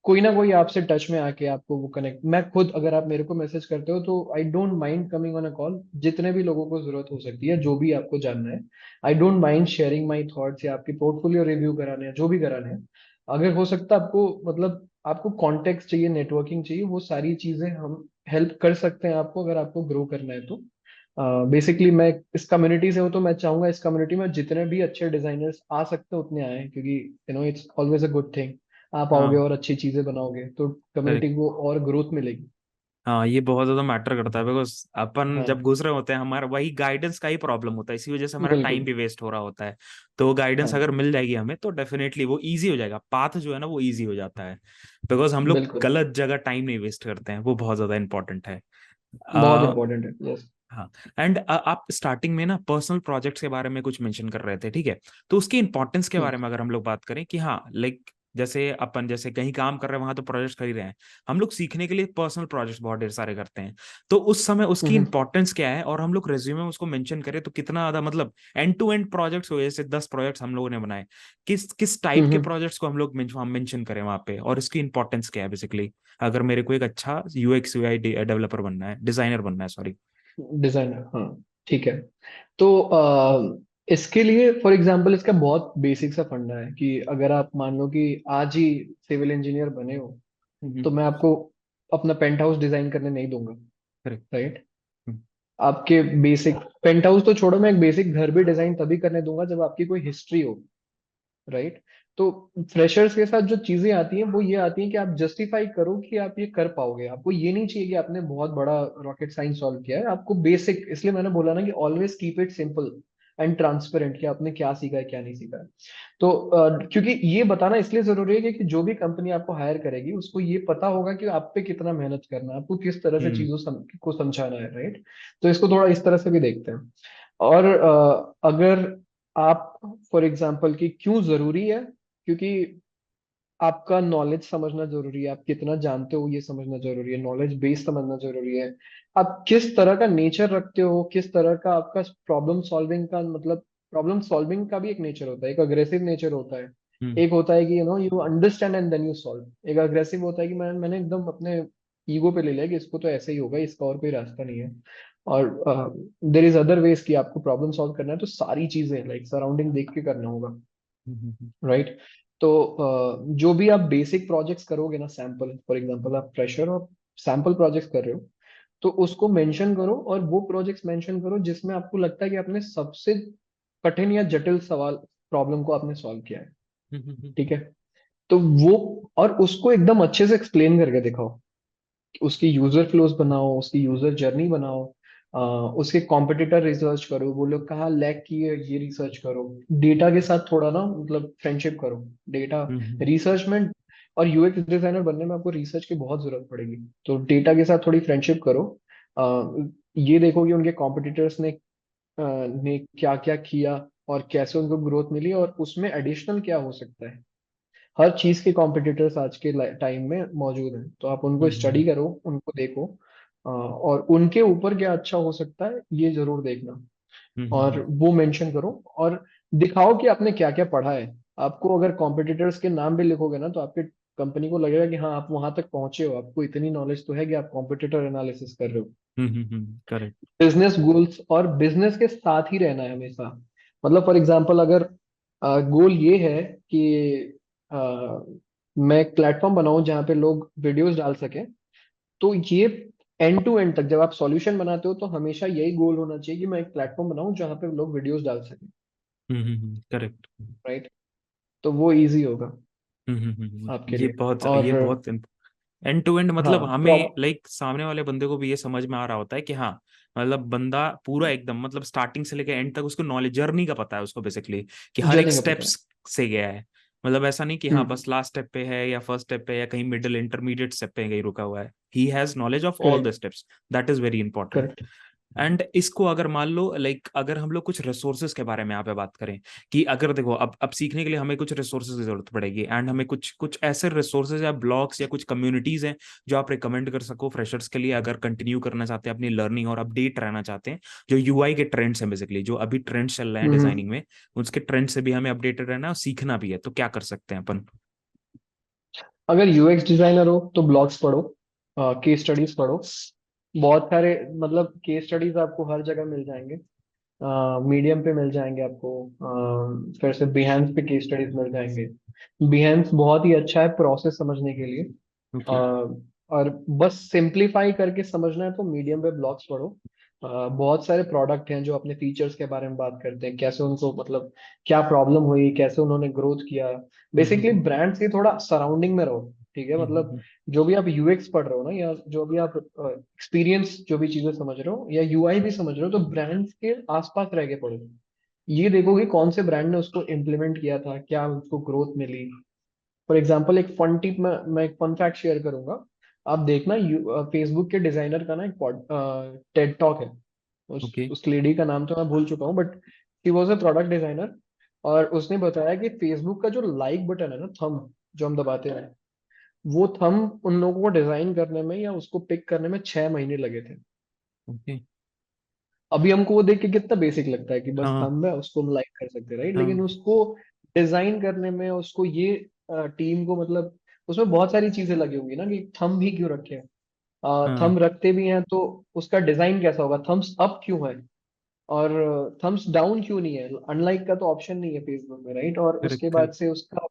कोई ना कोई आपसे टच में आके आपको वो कनेक्ट, मैं खुद, अगर आप मेरे को मैसेज करते हो तो I don't mind coming on a call. जितने भी लोगों को जरूरत हो सकती है, जो भी आपको जानना है, I don't mind sharing my thoughts, या आपकी पोर्टफोलियो रिव्यू कराने हैं, जो भी कराने हैं। अगर हो सकता है आपको, मतलब आपको कॉन्टेक्ट चाहिए, नेटवर्किंग चाहिए, वो सारी चीजें हम हेल्प कर सकते हैं आपको, अगर आपको ग्रो करना है तो। बेसिकली मैं इस कम्युनिटी से हूँ, तो मैं चाहूंगा इस कम्युनिटी में जितने भी अच्छे डिजाइनर्स आ सकते हैं उतने आए, क्योंकि it's always a good thing. आप आओगे हाँ, और अच्छी चीजें बनाओगे तो करेक्ट। कम्युनिटी को और ग्रोथ मिलेगी। हाँ, ये बहुत ज्यादा मैटर करता है, बिकॉज अपन जब हाँ, घुस रहे होते हैं, हमारा वही गाइडेंस का ही प्रॉब्लम होता है, इसी वजह से हमारा टाइम बिल्कुल। भी वेस्ट हो रहा होता है। तो गाइडेंस हाँ, अगर मिल जाएगी हमें, तो डेफिनेटली वो इजी हो जाएगा, पाथ जो है ना वो इजी हो जाता है, बिकॉज हम लोग बिल्कुल। गलत जगह टाइम नहीं वेस्ट करते हैं, वो बहुत ज्यादा इंपॉर्टेंट है। बहुत आ, इंपॉर्टेंट है, यस। हाँ। एंड आप स्टार्टिंग में ना पर्सनल प्रोजेक्ट्स के बारे में कुछ मेंशन कर रहे थे, ठीक है। तो उसकी इंपॉर्टेंस के हम्म। बारे में अगर हम लोग बात करें कि हाँ लाइक, जैसे अपन जैसे कहीं काम कर रहे हैं, वहां तो प्रोजेक्ट्स कर ही रहे हैं, हम लोग सीखने के लिए पर्सनल प्रोजेक्ट्स बहुत ढेर सारे करते हैं। तो उस समय उसकी हम्म। इंपॉर्टेंस क्या है, और हम लोग रेज्यूमे में उसको मेंशन करें तो कितना ज्यादा, मतलब एंड टू एंड प्रोजेक्ट्स हो, जैसे 10 प्रोजेक्ट्स हम लोगों ने बनाए, किस किस टाइप के प्रोजेक्ट्स को हम लोग मेंशन करें वहां पे, और इसकी इंपॉर्टेंस क्या है बेसिकली, अगर मेरे को एक अच्छा यूएक्स यूआई डेवलपर बनना है, डिजाइनर बनना है, सॉरी। डिजाइनर, हाँ। ठीक है। तो इसके लिए फॉर एग्जांपल इसका बहुत बेसिक सा फंडा है कि अगर आप मान लो कि आज ही सिविल इंजीनियर बने हो, तो मैं आपको अपना पेंट हाउस डिजाइन करने नहीं दूंगा, करेक्ट। राइट? आपके बेसिक पेंट हाउस तो छोड़ो, मैं एक बेसिक घर भी डिजाइन तभी करने दूंगा जब आपकी कोई हिस्ट्री हो, राइट? तो फ्रेशर्स के साथ जो चीजें आती हैं वो ये आती हैं कि आप जस्टिफाई करो कि आप ये कर पाओगे। आपको ये नहीं चाहिए कि आपने बहुत बड़ा रॉकेट साइंस सॉल्व किया है, आपको बेसिक, इसलिए मैंने बोला ना कि always keep it simple and transparent, कि आपने क्या सीखा है क्या नहीं सीखा है। तो क्योंकि ये बताना इसलिए जरूरी है कि जो भी कंपनी आपको हायर करेगी उसको ये पता होगा कि आप पे कितना मेहनत करना है, आपको किस तरह से हम्म चीजों को समझाना है, राइट? तो इसको थोड़ा इस तरह से भी देखते हैं। और अगर आप, फॉर एग्जाम्पल, कि क्यों जरूरी है, क्योंकि आपका नॉलेज समझना जरूरी है, आप कितना जानते हो ये समझना जरूरी है, नॉलेज बेस समझना जरूरी है। आप किस तरह का नेचर रखते हो, किस तरह का आपका प्रॉब्लम सॉल्विंग का, मतलब प्रॉब्लम सॉल्विंग का भी एक नेचर होता है, एक अग्रेसिव नेचर होता है। हम्म एक होता है कि you understand and then you solve. एक अग्रेसिव होता है कि मैंने एकदम अपने ईगो पे ले लिया कि इसको तो ऐसे ही होगा, इसका और कोई रास्ता नहीं है। और देर इज अदर वेज कि आपको प्रॉब्लम सॉल्व करना है तो सारी चीजें लाइक सराउंडिंग देख के करना होगा, राइट। तो जो भी आप बेसिक प्रोजेक्ट्स करोगे ना, सैंपल फॉर एग्जांपल आप फ्रेशर और सैंपल प्रोजेक्ट्स कर रहे हो, तो उसको मेंशन करो, और वो प्रोजेक्ट्स मेंशन करो जिसमें आपको लगता है कि आपने सबसे कठिन या जटिल सवाल प्रॉब्लम को आपने सॉल्व किया है, ठीक है। तो वो, और उसको एकदम अच्छे से एक्सप्लेन करके दिखाओ, उसकी यूजर फ्लोज बनाओ, उसकी यूजर जर्नी बनाओ, उसके कॉम्पिटिटर रिसर्च करो, वो लोग कहाँ लैग किए ये रिसर्च करो, डेटा के साथ थोड़ा ना मतलब फ्रेंडशिप करो, डेटा रिसर्च में। और यूएक्स डिजाइनर बनने में आपको रिसर्च की बहुत जरूरत पड़ेगी, तो डेटा के साथ थोड़ी फ्रेंडशिप करो। ये देखो कि उनके कॉम्पिटिटर्स ने क्या क्या किया और कैसे उनको ग्रोथ मिली, और उसमें एडिशनल क्या हो सकता है। हर चीज के कॉम्पिटिटर्स आज के टाइम में मौजूद हैं, तो आप उनको स्टडी करो, उनको देखो, और उनके ऊपर क्या अच्छा हो सकता है ये जरूर देखना, और वो मेंशन करो, और दिखाओ कि आपने क्या क्या पढ़ा है। आपको अगर कॉम्पिटिटर्स के नाम भी लिखोगे ना, तो आपके कंपनी को लगेगा कि हाँ आप वहां तक पहुंचे हो, आपको इतनी नॉलेज तो है कि आप कॉम्पिटिटर एनालिसिस कर रहे हो। करेक्ट। बिजनेस गोल्स और बिजनेस के साथ ही रहना है हमेशा। मतलब फॉर एग्जांपल अगर गोल ये है कि अ, मैं एक प्लेटफॉर्म बनाऊं जहाँ पे लोग वीडियोस डाल सकें, तो ये एंड टू एंड तक जब आप सॉल्यूशन बनाते हो तो हमेशा यही गोल होना चाहिए कि मैं एक प्लेटफॉर्म बनाऊं जहाँ पे लोग वीडियोस डाल सकें, करेक्ट। राइट। तो वो इजी होगा आपके ये लिए। बहुत और ये बहुत एंड टू एंड, हाँ मतलब हमें लाइक सामने वाले बंदे को भी ये समझ में आ रहा होता है कि हाँ, मतलब बंदा पूरा एकदम मतलब स्टार्टिंग से लेकर एंड तक उसको नॉलेज जर्नी का पता है उसको बेसिकली, कि हर एक जर्नी का पता है। स्टेप्स से गया है। मतलब ऐसा नहीं कि हाँ हम्म। बस लास्ट स्टेप पे है या फर्स्ट स्टेप पे या कहीं मिडिल इंटरमीडिएट स्टेप पे कहीं रुका हुआ है। He has knowledge of all the correct. Steps. That is very important. Correct. And इसको अगर मान लो लाइक अगर हम लोग कुछ रिसोर्सेज के बारे में यहाँ पे बात करें, कि अगर देखो अब सीखने के लिए हमें कुछ रिसोर्सेज की जरूरत पड़ेगी, एंड हमें कुछ कुछ ऐसे रिसोर्सेज या ब्लॉग्स या कुछ कम्युनिटीज हैं जो आप रिकमेंड कर सको फ्रेशर्स के लिए, अगर कंटिन्यू करना चाहते हैं अपनी लर्निंग और अपडेट रहना चाहते हैं, जो यूआई के ट्रेंड्स हैं बेसिकली, जो अभी ट्रेंड्स चल रहे हैं हम्म। डिजाइनिंग में, उसके ट्रेंड से भी हमें अपडेटेड रहना है और सीखना भी है, तो क्या कर सकते हैं अपन? अगर यूएक्स डिजाइनर हो तो ब्लॉग्स पढ़ो, केस स्टडीज पढ़ो। बहुत सारे मतलब केस स्टडीज आपको हर जगह मिल जाएंगे, मीडियम पे मिल जाएंगे आपको, फिर से बिहेंस पे केस स्टडीज मिल जाएंगे। बिहेंस बहुत ही अच्छा है प्रोसेस समझने के लिए। ओके। और बस सिंपलीफाई करके समझना है तो मीडियम पे ब्लॉग्स पढ़ो। बहुत सारे प्रोडक्ट हैं जो अपने फीचर्स के बारे में बात करते हैं, कैसे उनको मतलब क्या प्रॉब्लम हुई, कैसे उन्होंने ग्रोथ किया। बेसिकली ब्रांड्स की थोड़ा सराउंडिंग में रहो, ठीक है। मतलब जो भी आप यूएक्स पढ़ रहे हो ना, या जो भी आप एक्सपीरियंस जो भी चीजें समझ रहे हो या यूआई भी समझ रहे हो, तो ब्रांड्स के आसपास रह के पढ़ो। ये देखोगे कौन से ब्रांड ने उसको इम्प्लीमेंट किया था, क्या उसको ग्रोथ मिली। फॉर एग्जाम्पल एक फन टिप मैं एक फन फैक्ट शेयर करूंगा। आप देखना फेसबुक के डिजाइनर का ना एक टेड टॉक है। ओके। उस लेडी का नाम तो मैं भूल चुका हूँ, but she was a product designer. और उसने बताया कि फेसबुक का जो लाइक बटन है ना, थंब जो हम दबाते हैं, वो थंब उन लोगों को डिजाइन करने में या उसको पिक करने में 6 महीने लगे थे। ओके। अभी हमको वो देख के कितना बेसिक लगता है कि बस हाँ। थंब है, उसको हम लाइक कर सकते हैं, राइट। लेकिन हाँ। उसको डिजाइन करने में, उसको ये टीम को मतलब उसमें बहुत सारी चीजें लगी होंगी ना कि थंब ही क्यों रखे हैं। हाँ। थंब रखते भी हैं तो उसका डिजाइन कैसा होगा, थम्स अप क्यों है और थम्स डाउन क्यों नहीं है, अनलाइक का तो ऑप्शन नहीं है फेसबुक में, राइट। और करेक्ट। उसके बाद करेक्ट। से उसका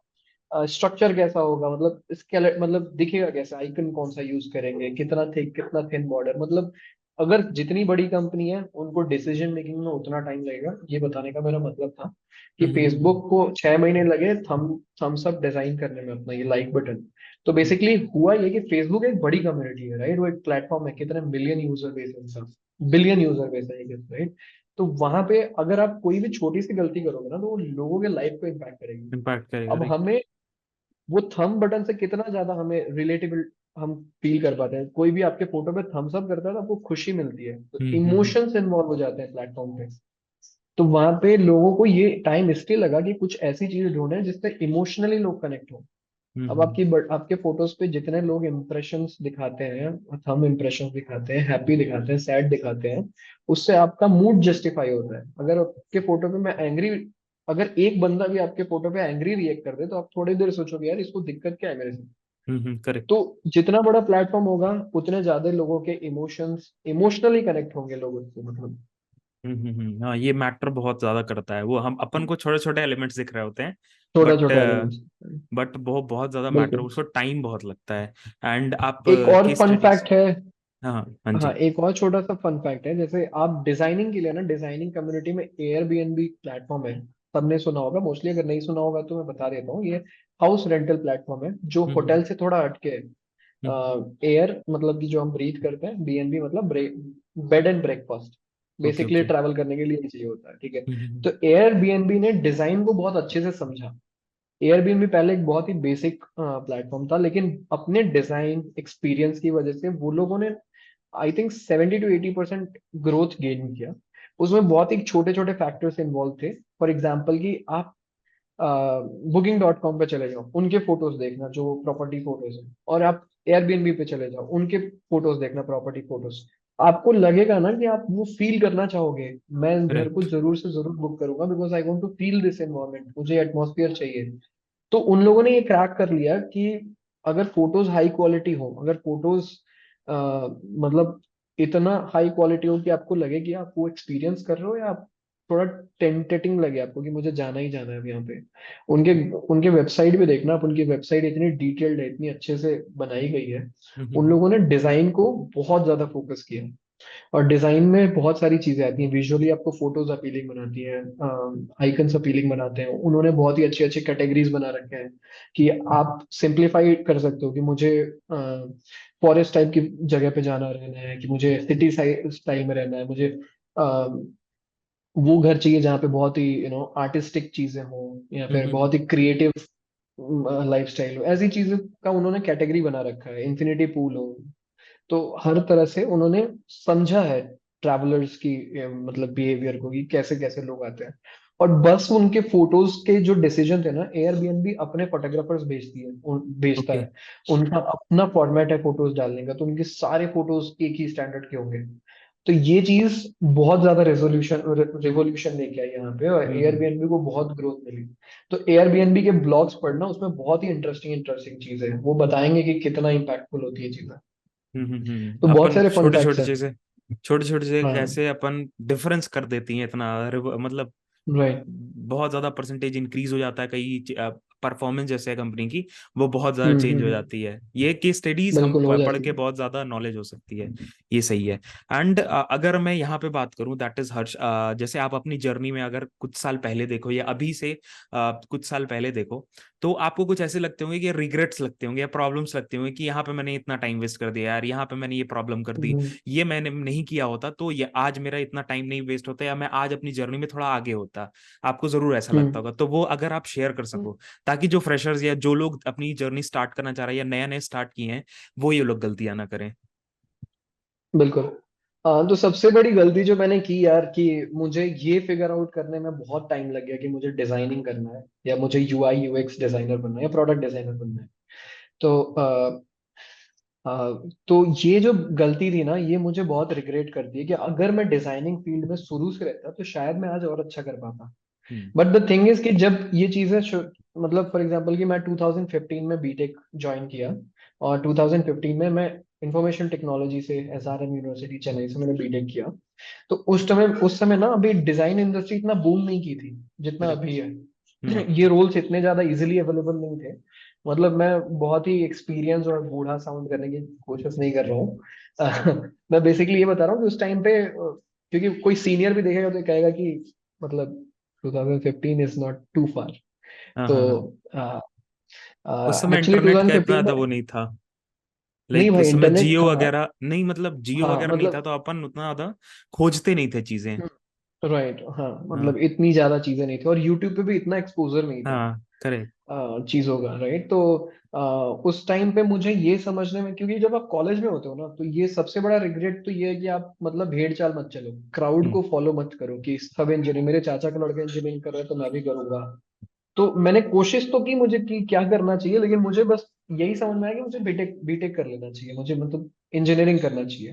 स्ट्रक्चर कैसा होगा, मतलब स्केलेट मतलब दिखेगा कैसा, आइकन कौन सा यूज करेंगे, कितना थिक कितना थिन बॉर्डर। मतलब अगर जितनी बड़ी कंपनी है उनको डिसीजन मेकिंग में उतना टाइम लगेगा, ये बताने का मेरा मतलब था कि फेसबुक को 6 महीने लगे थम्स अप डिजाइन करने में अपना ये लाइक बटन। तो बेसिकली हुआ ये कि फेसबुक एक बड़ी कम्युनिटी है, राइट। वो एक प्लेटफॉर्म है, कितने मिलियन यूजर बेस है उसका, बिलियन यूजर बेस है, राइट। तो वहां पे अगर आप कोई भी छोटी सी गलती करोगे ना, तो वो लोगों के लाइफ को इम्पैक्ट करेगी। इम्पैक्ट करेगा, अब राइट। हमें वो थंब बटन से कितना ज्यादा हमें रिलेटेबल हम फील कर पाते हैं, कोई भी आपके फोटो पे थम्स अप करता है तो आपको खुशी मिलती है, तो इमोशंस इन्वॉल्व हो जाते हैं प्लेटफॉर्म पे। तो वहां पे लोगों को ये टाइम इसलिए लगा कि कुछ ऐसी चीजें ढूंढे जिससे इमोशनली लोग कनेक्ट हो। अब आपके फोटोज पे जितने लोग इम्प्रेशंस दिखाते हैं, थंब इम्प्रेशंस दिखाते हैं, हैप्पी दिखाते हैं, सैड दिखाते हैं, उससे आपका मूड जस्टिफाई होता है। अगर आपके फोटो पे मैं एंग्री, अगर एक बंदा भी आपके फोटो पे एंग्री रिएक्ट कर दे तो आप थोड़ी देर सोचोगे यार इसको दिक्कत क्या है मेरे से। करेक्ट। तो जितना बड़ा प्लेटफॉर्म होगा उतने ज्यादा लोगों के इमोशंस इमोशनली कनेक्ट होंगे लोग उससे, मतलब हाँ, ये मैटर बहुत ज्यादा करता है। वो हम अपन को छोटे छोटे एलिमेंट्स दिख रहे होते हैं, छोटा बट छोटा एलिमेंट्स। बहुत बहुत ज्यादा मैटर, बिल्कुल। उसको टाइम बहुत लगता है। एंड आप एक और केस फन स्टडीज। फैक्ट है। हाँ हाँ हाँ, जी। एक और छोटा सा फन फैक्ट है, जैसे आप डिजाइनिंग के लिए ना, डिजाइनिंग कम्युनिटी में एयरबीएनबी प्लेटफॉर्म है, सबने सुना होगा मोस्टली, अगर नहीं सुना होगा तो मैं बता देता हूँ। ये हाउस रेंटल प्लेटफॉर्म है जो हम्म होटल से थोड़ा हटके है। हम्म एयर मतलब कि जो हम ब्रीथ करते हैं, बीएनबी मतलब bed and breakfast, okay basically okay. Travel करने के लिए चाहिए होता है, ठीक है। हम्म तो एयरबीएनबी ने डिजाइन को बहुत अच्छे से समझा। एयरबीएनबी पहले एक बहुत ही बेसिक प्लेटफॉर्म था, लेकिन अपने डिजाइन एक्सपीरियंस की वजह से वो लोगों ने I think 70 to 80% growth gain किया। उसमें बहुत ही छोटे छोटे फैक्टर्स इन्वॉल्व थे। फॉर एग्जाम्पल कि आप Booking.com पे चले जाओ, उनके फोटोज देखना जो प्रॉपर्टी फोटोज है, और आप एयरबीएनबी पे चले जाओ, उनके फोटोज देखना, प्रॉपर्टी फोटोज। आपको लगेगा ना कि आप वो फील करना चाहोगे, मैं घर को करेक्ट। जरूर से जरूर बुक करूंगा, because I want to feel this environment, मुझे एटमॉस्फेयर चाहिए। तो उन लोगों ने ये क्रैक कर लिया कि अगर फोटोज हाई क्वालिटी हो, अगर फोटोज मतलब इतना हाई क्वालिटी हो कि आपको लगे कि आप वो एक्सपीरियंस कर रहे हो, या आप थोड़ा टेंटेटिंग लगे आपको कि मुझे जाना ही जाना है अब यहाँ पे, उनके उनके वेबसाइट पे देखना आप, उनकी वेबसाइट इतनी डिटेल्ड है, इतनी अच्छे से बनाई गई है। उन हम्म लोगों ने डिजाइन को बहुत ज्यादा फोकस किया। और डिजाइन में बहुत सारी चीजें आती हैं, विजुअली आपको फोटोज अपीलिंग बनाती हैं, आइकन्स अपीलिंग बनाते हैं। उन्होंने बहुत ही अच्छे अच्छे कैटेगरीज बना रखे हैं कि आप सिंप्लीफाई कर सकते हो कि मुझे फॉरेस्ट टाइप की जगह पे जाना रहना है, कि मुझे सिटी स्टाइल में रहना है, मुझे वो घर चाहिए जहाँ पे बहुत ही आर्टिस्टिक चीजें हो, या फिर हम्म बहुत ही क्रिएटिव लाइफस्टाइल हो। ऐसी चीजों का उन्होंने कैटेगरी बना रखा है, इन्फिनिटी पूल हो। तो हर तरह से उन्होंने समझा है ट्रैवलर्स की मतलब बिहेवियर को, कि कैसे कैसे लोग आते हैं। और बस उनके फोटोज के जो डिसीजन थे ना, एयरबीएनबी अपने फोटोग्राफर्स भेजता ओके। है। उनका अपना फॉर्मेट है फोटोज डालने का, तो उनके सारे फोटोज एक ही स्टैंडर्ड के होंगे। तो ये चीज बहुत ज्यादा रेजोल्यूशन रिवोल्यूशन लेके आई यहाँ पे, और हम्म एयरबीएनबी को बहुत ग्रोथ मिली। तो एयरबीएनबी के ब्लॉग्स पढ़ना, उसमें बहुत ही इंटरेस्टिंग इंटरेस्टिंग चीजें हैं, वो बताएंगे कि कितना इम्पैक्टफुल होती है चीजें। तो बहुत अपन सारे फन छोटे फैक्ट्स छोटे हैं। चीजें, छोटे छोटे चीजें हाँ। कैसे अपन डिफरेंस कर देती हैं इतना, मतलब राइट। बहुत ज्यादा परसेंटेज इंक्रीज हो जाता है कई परफॉर्मेंस जैसे है कंपनी की, वो बहुत ज्यादा चेंज हो जाती है। ये केस स्टडीज हम बिल्कुल हो पढ़ जाती के है। बहुत ज्यादा नॉलेज हो सकती है। ये सही है। एंड अगर मैं यहाँ पे बात करूं, दैट इज हर्ष, जैसे आप अपनी जर्नी में अगर कुछ साल पहले देखो या अभी से कुछ साल पहले देखो, तो आपको कुछ ऐसे लगते होंगे कि रिग्रेट्स लगते होंगे या प्रॉब्लम्स लगते होंगे कि यहाँ पे मैंने इतना टाइम वेस्ट कर दिया यार, यहाँ पे मैंने ये प्रॉब्लम कर दी, हम्म, ये मैंने नहीं किया होता तो ये आज मेरा इतना टाइम नहीं वेस्ट होता, या मैं आज अपनी जर्नी में थोड़ा आगे होता। आपको जरूर ऐसा लगता हम्म, होगा, तो वो अगर आप शेयर कर सको, ताकि जो फ्रेशर्स या जो लोग अपनी जर्नी स्टार्ट करना चाह रहे हैं या नया नया स्टार्ट किए हैं, वो ये लोग गलतियां ना करें। बिल्कुल। तो सबसे बड़ी गलती जो मैंने की यार, कि मुझे ये फिगर आउट करने में बहुत टाइम लग गया कि मुझे डिजाइनिंग करना है, या मुझे यूआई यूएक्स डिजाइनर बनना है, या प्रोडक्ट डिजाइनर बनना है। तो तो ये जो गलती थी ना, ये मुझे बहुत रिग्रेट करती है, कि अगर मैं डिजाइनिंग फील्ड में शुरू से रहता तो शायद मैं आज और अच्छा कर पाता। हम्म बट द थिंग इज कि जब ये चीजें मतलब फॉर एग्जांपल कि मैं 2015 में बीटेक ज्वाइन किया, और 2015 में मैं इंफॉर्मेशन टेक्नोलॉजी से एसआरएम यूनिवर्सिटी चेन्नई से मैंने बीटेक किया। तो उस समय ना अभी डिजाइन इंडस्ट्री इतना बूम नहीं की थी जितना करेक्ट। अभी है। हम्म ये रोल्स इतने ज्यादा इजीली अवेलेबल नहीं थे। मतलब मैं बहुत ही एक्सपीरियंस और बूढ़ा साउंड करने की कोशिश नहीं कर रहा हूँ। मैं बेसिकली ये बता रहा हूँ कि उस टाइम पे क्योंकि कोई सीनियर भी देखेगा तो कहेगा कि मतलब 2015 इज नॉट टू फार। हाँ तो हाँ हाँ। उस समय एक्चुअली इंटरनेट का इतना 2015 ज्यादा में वो नहीं था, नहीं लाइक भाई, उस समय इंटरनेट जियो था। वगैरह नहीं, मतलब जियो हाँ वगैरह नहीं था, मतलब तो अपन उतना ज्यादा खोजते नहीं थे चीजें। राइट, हाँ मतलब हाँ इतनी ज्यादा चीजें नहीं थी, और यूट्यूब पे भी इतना एक्सपोजर नहीं था हाँ करेक्ट। चीजों का, राइट। तो उस टाइम पे मुझे ये समझने में, क्योंकि जब आप कॉलेज में होते हो ना, तो ये सबसे बड़ा रिग्रेट तो ये है कि आप मतलब भेड़ चाल मत चलो, क्राउड हम्म को फॉलो मत करो कि सब इंजीनियर, मेरे चाचा का लड़का इंजीनियरिंग कर रहा है तो मैं भी करूंगा। तो मैंने कोशिश तो की मुझे कि क्या करना चाहिए, लेकिन मुझे बस यही समझ में आया कि मुझे बीटेक बीटेक कर लेना चाहिए, मुझे मतलब इंजीनियरिंग करना चाहिए।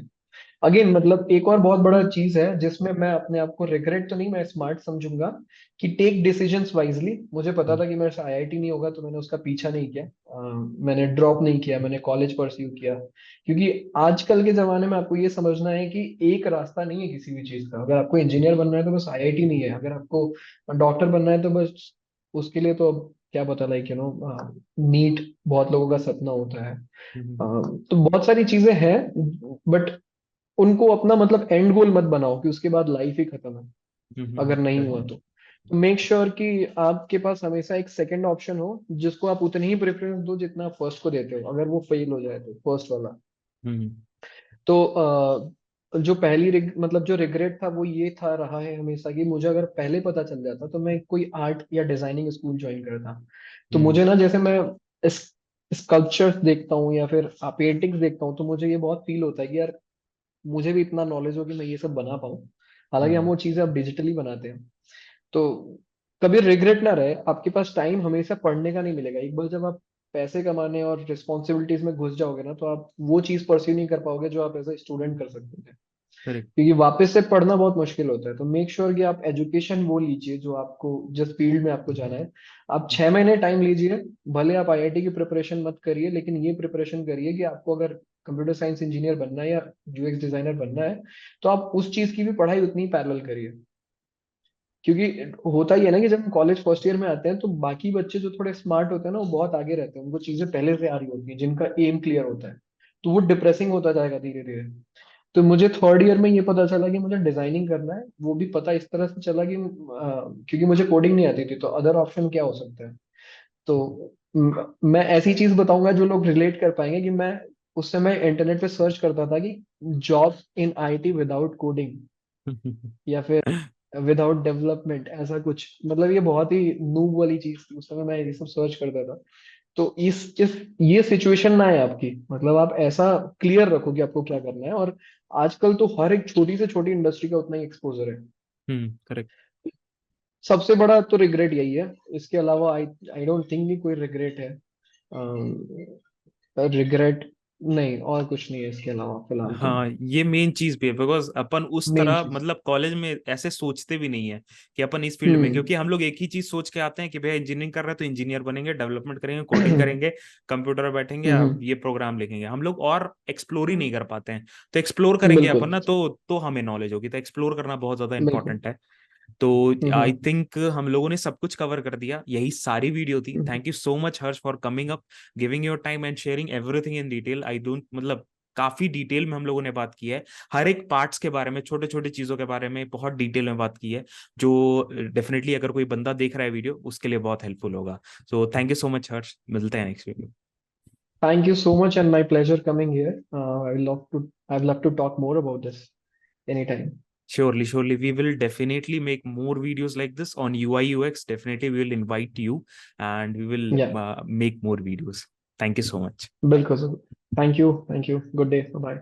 अगेन मतलब एक और बहुत बड़ा चीज है जिसमें मैं अपने आप को रिग्रेट तो नहीं, मैं स्मार्ट समझूंगा कि टेक डिसीजंस वाइजली। मुझे पता था कि मेरे से आईआईटी नहीं होगा, तो मैंने उसका पीछा नहीं किया। मैंने ड्रॉप नहीं किया, मैंने कॉलेज परस्यू किया। क्योंकि आजकल के जमाने में आपको ये समझना है कि एक रास्ता नहीं है किसी भी चीज का। अगर आपको इंजीनियर बनना है तो बस आईआईटी नहीं है, अगर आपको डॉक्टर बनना है तो बस उसके लिए तो अब क्या पता, लाइक नीट बहुत लोगों का सपना होता है। हम्म। तो बहुत सारी चीजें हैं, बट उनको अपना मतलब एंड गोल मत बनाओ कि उसके बाद लाइफ ही खत्म है अगर नहीं हुआ Correct. तो। मेक श्योर कि आपके पास हमेशा एक सेकंड ऑप्शन हो जिसको आप उतनी ही प्रेफरेंस दो जितना आप फर्स्ट को देते हो। अगर वो फेल हो जाए तो फर्स्ट वाला, हम्म। तो जो पहली मतलब जो रिग्रेट था वो ये था रहा है हमेशा कि मुझे अगर पहले पता चल जाता तो मैं कोई आर्ट या डिजाइनिंग स्कूल ज्वाइन करता। तो हम्म। मुझे ना, जैसे मैं इस स्कल्पचर्स देखता हूँ या फिर पेंटिंग्स देखता हूँ, तो मुझे ये बहुत फील होता है कि यार मुझे भी इतना नॉलेज हो कि मैं ये सब बना पाऊँ। हालांकि हम हम्म। वो चीजें अब डिजिटली बनाते हैं। तो कभी रिग्रेट ना रहे, आपके पास टाइम हमेशा पढ़ने का नहीं मिलेगा। एक बार जब आप पैसे कमाने और रिस्पॉन्सिबिलिटीज में घुस जाओगे ना, तो आप वो चीज परस्यू नहीं कर पाओगे जो आप एज ए स्टूडेंट कर सकते थे। Correct. क्योंकि वापस से पढ़ना बहुत मुश्किल होता है। तो मेक श्योर कि आप एजुकेशन वो लीजिए जो आपको, जिस फील्ड में आपको जाना है। आप 6 महीने टाइम लीजिए। भले आप आईआईटी की प्रिपरेशन मत करिए, लेकिन ये प्रिपरेशन करिए कि आपको अगर कंप्यूटर साइंस इंजीनियर बनना है या यूएक्स डिजाइनर बनना है, तो आप उस चीज की भी पढ़ाई उतनी पैरेलल करिए। क्योंकि होता ही है ना कि जब हम कॉलेज फर्स्ट ईयर में आते हैं तो बाकी बच्चे जो थोड़े स्मार्ट होते हैं ना वो बहुत आगे रहते हैं, उनको चीजें पहले से आ रही होती हैं, जिनका एम क्लियर होता है। तो वो डिप्रेसिंग होता जाएगा धीरे धीरे। तो मुझे थर्ड ईयर में ये पता चला कि मुझे डिजाइनिंग करना है। वो भी पता इस तरह से चला कि क्योंकि मुझे कोडिंग नहीं आती थी, तो अदर ऑप्शन क्या हो सकता है। तो मैं ऐसी चीज बताऊंगा जो लोग रिलेट कर पाएंगे कि मैं उस समय इंटरनेट पे सर्च करता था कि job in IT without coding या फिर विदाउट डेवलपमेंट, ऐसा कुछ। मतलब ये बहुत ही नूब वाली चीज थी उस समय, मैं ये सब सर्च करता था। तो इस ये सिचुएशन ना है आपकी, मतलब आप ऐसा क्लियर रखो कि आपको क्या करना है। और आजकल तो हर एक छोटी से छोटी इंडस्ट्री का उतना ही एक्सपोजर है। करेक्ट. सबसे बड़ा तो रिग्रेट यही है। इसके अलावा आई आई डोंट थिंक कि कोई रिग्रेट है। रिग्रेट नहीं, और कुछ नहीं है इसके अलावा फिलहाल तो। हाँ, ये मेन चीज भी है बिकॉज अपन उस मेन तरह चीज। मतलब कॉलेज में ऐसे सोचते भी नहीं है कि अपन इस फील्ड में, हम्म। क्योंकि हम लोग एक ही चीज सोच के आते हैं कि भैया इंजीनियरिंग कर रहे हैं तो इंजीनियर बनेंगे, डेवलपमेंट करेंगे, कोडिंग करेंगे, कंप्यूटर पर बैठेंगे, अब ये प्रोग्राम लिखेंगे। हम लोग और एक्सप्लोर ही नहीं कर पाते हैं। तो एक्सप्लोर करेंगे अपन बिल्कुल। ना, तो हमें नॉलेज होगी। तो एक्सप्लोर करना बहुत ज्यादा बिल्कुल। इंपॉर्टेंट है। तो आई हम्म। थिंक हम लोगों ने सब कुछ कवर कर दिया, यही सारी वीडियो थी। Hmm. Thank you so much Harsh for coming up, giving your time and sharing everything in detail. I don't मतलब काफी डिटेल में हम लोगों ने बात की है, हर एक पार्ट्स के बारे में, छोटे छोटे चीजों के बारे में बहुत डिटेल में बात की है, जो डेफिनेटली अगर कोई बंदा देख रहा है वीडियो उसके लिए बहुत हेल्पफुल होगा। So thank you so much Harsh, मिलते हैं next video. Thank you so much, and my pleasure coming here. I'd love to talk more about this anytime. Surely, surely, we will definitely make more videos like this on UI UX. Definitely, we will invite you and we will Yeah, make more videos. Thank you so much. बिल्कुल। Thank you. Thank you. Good day. Bye bye.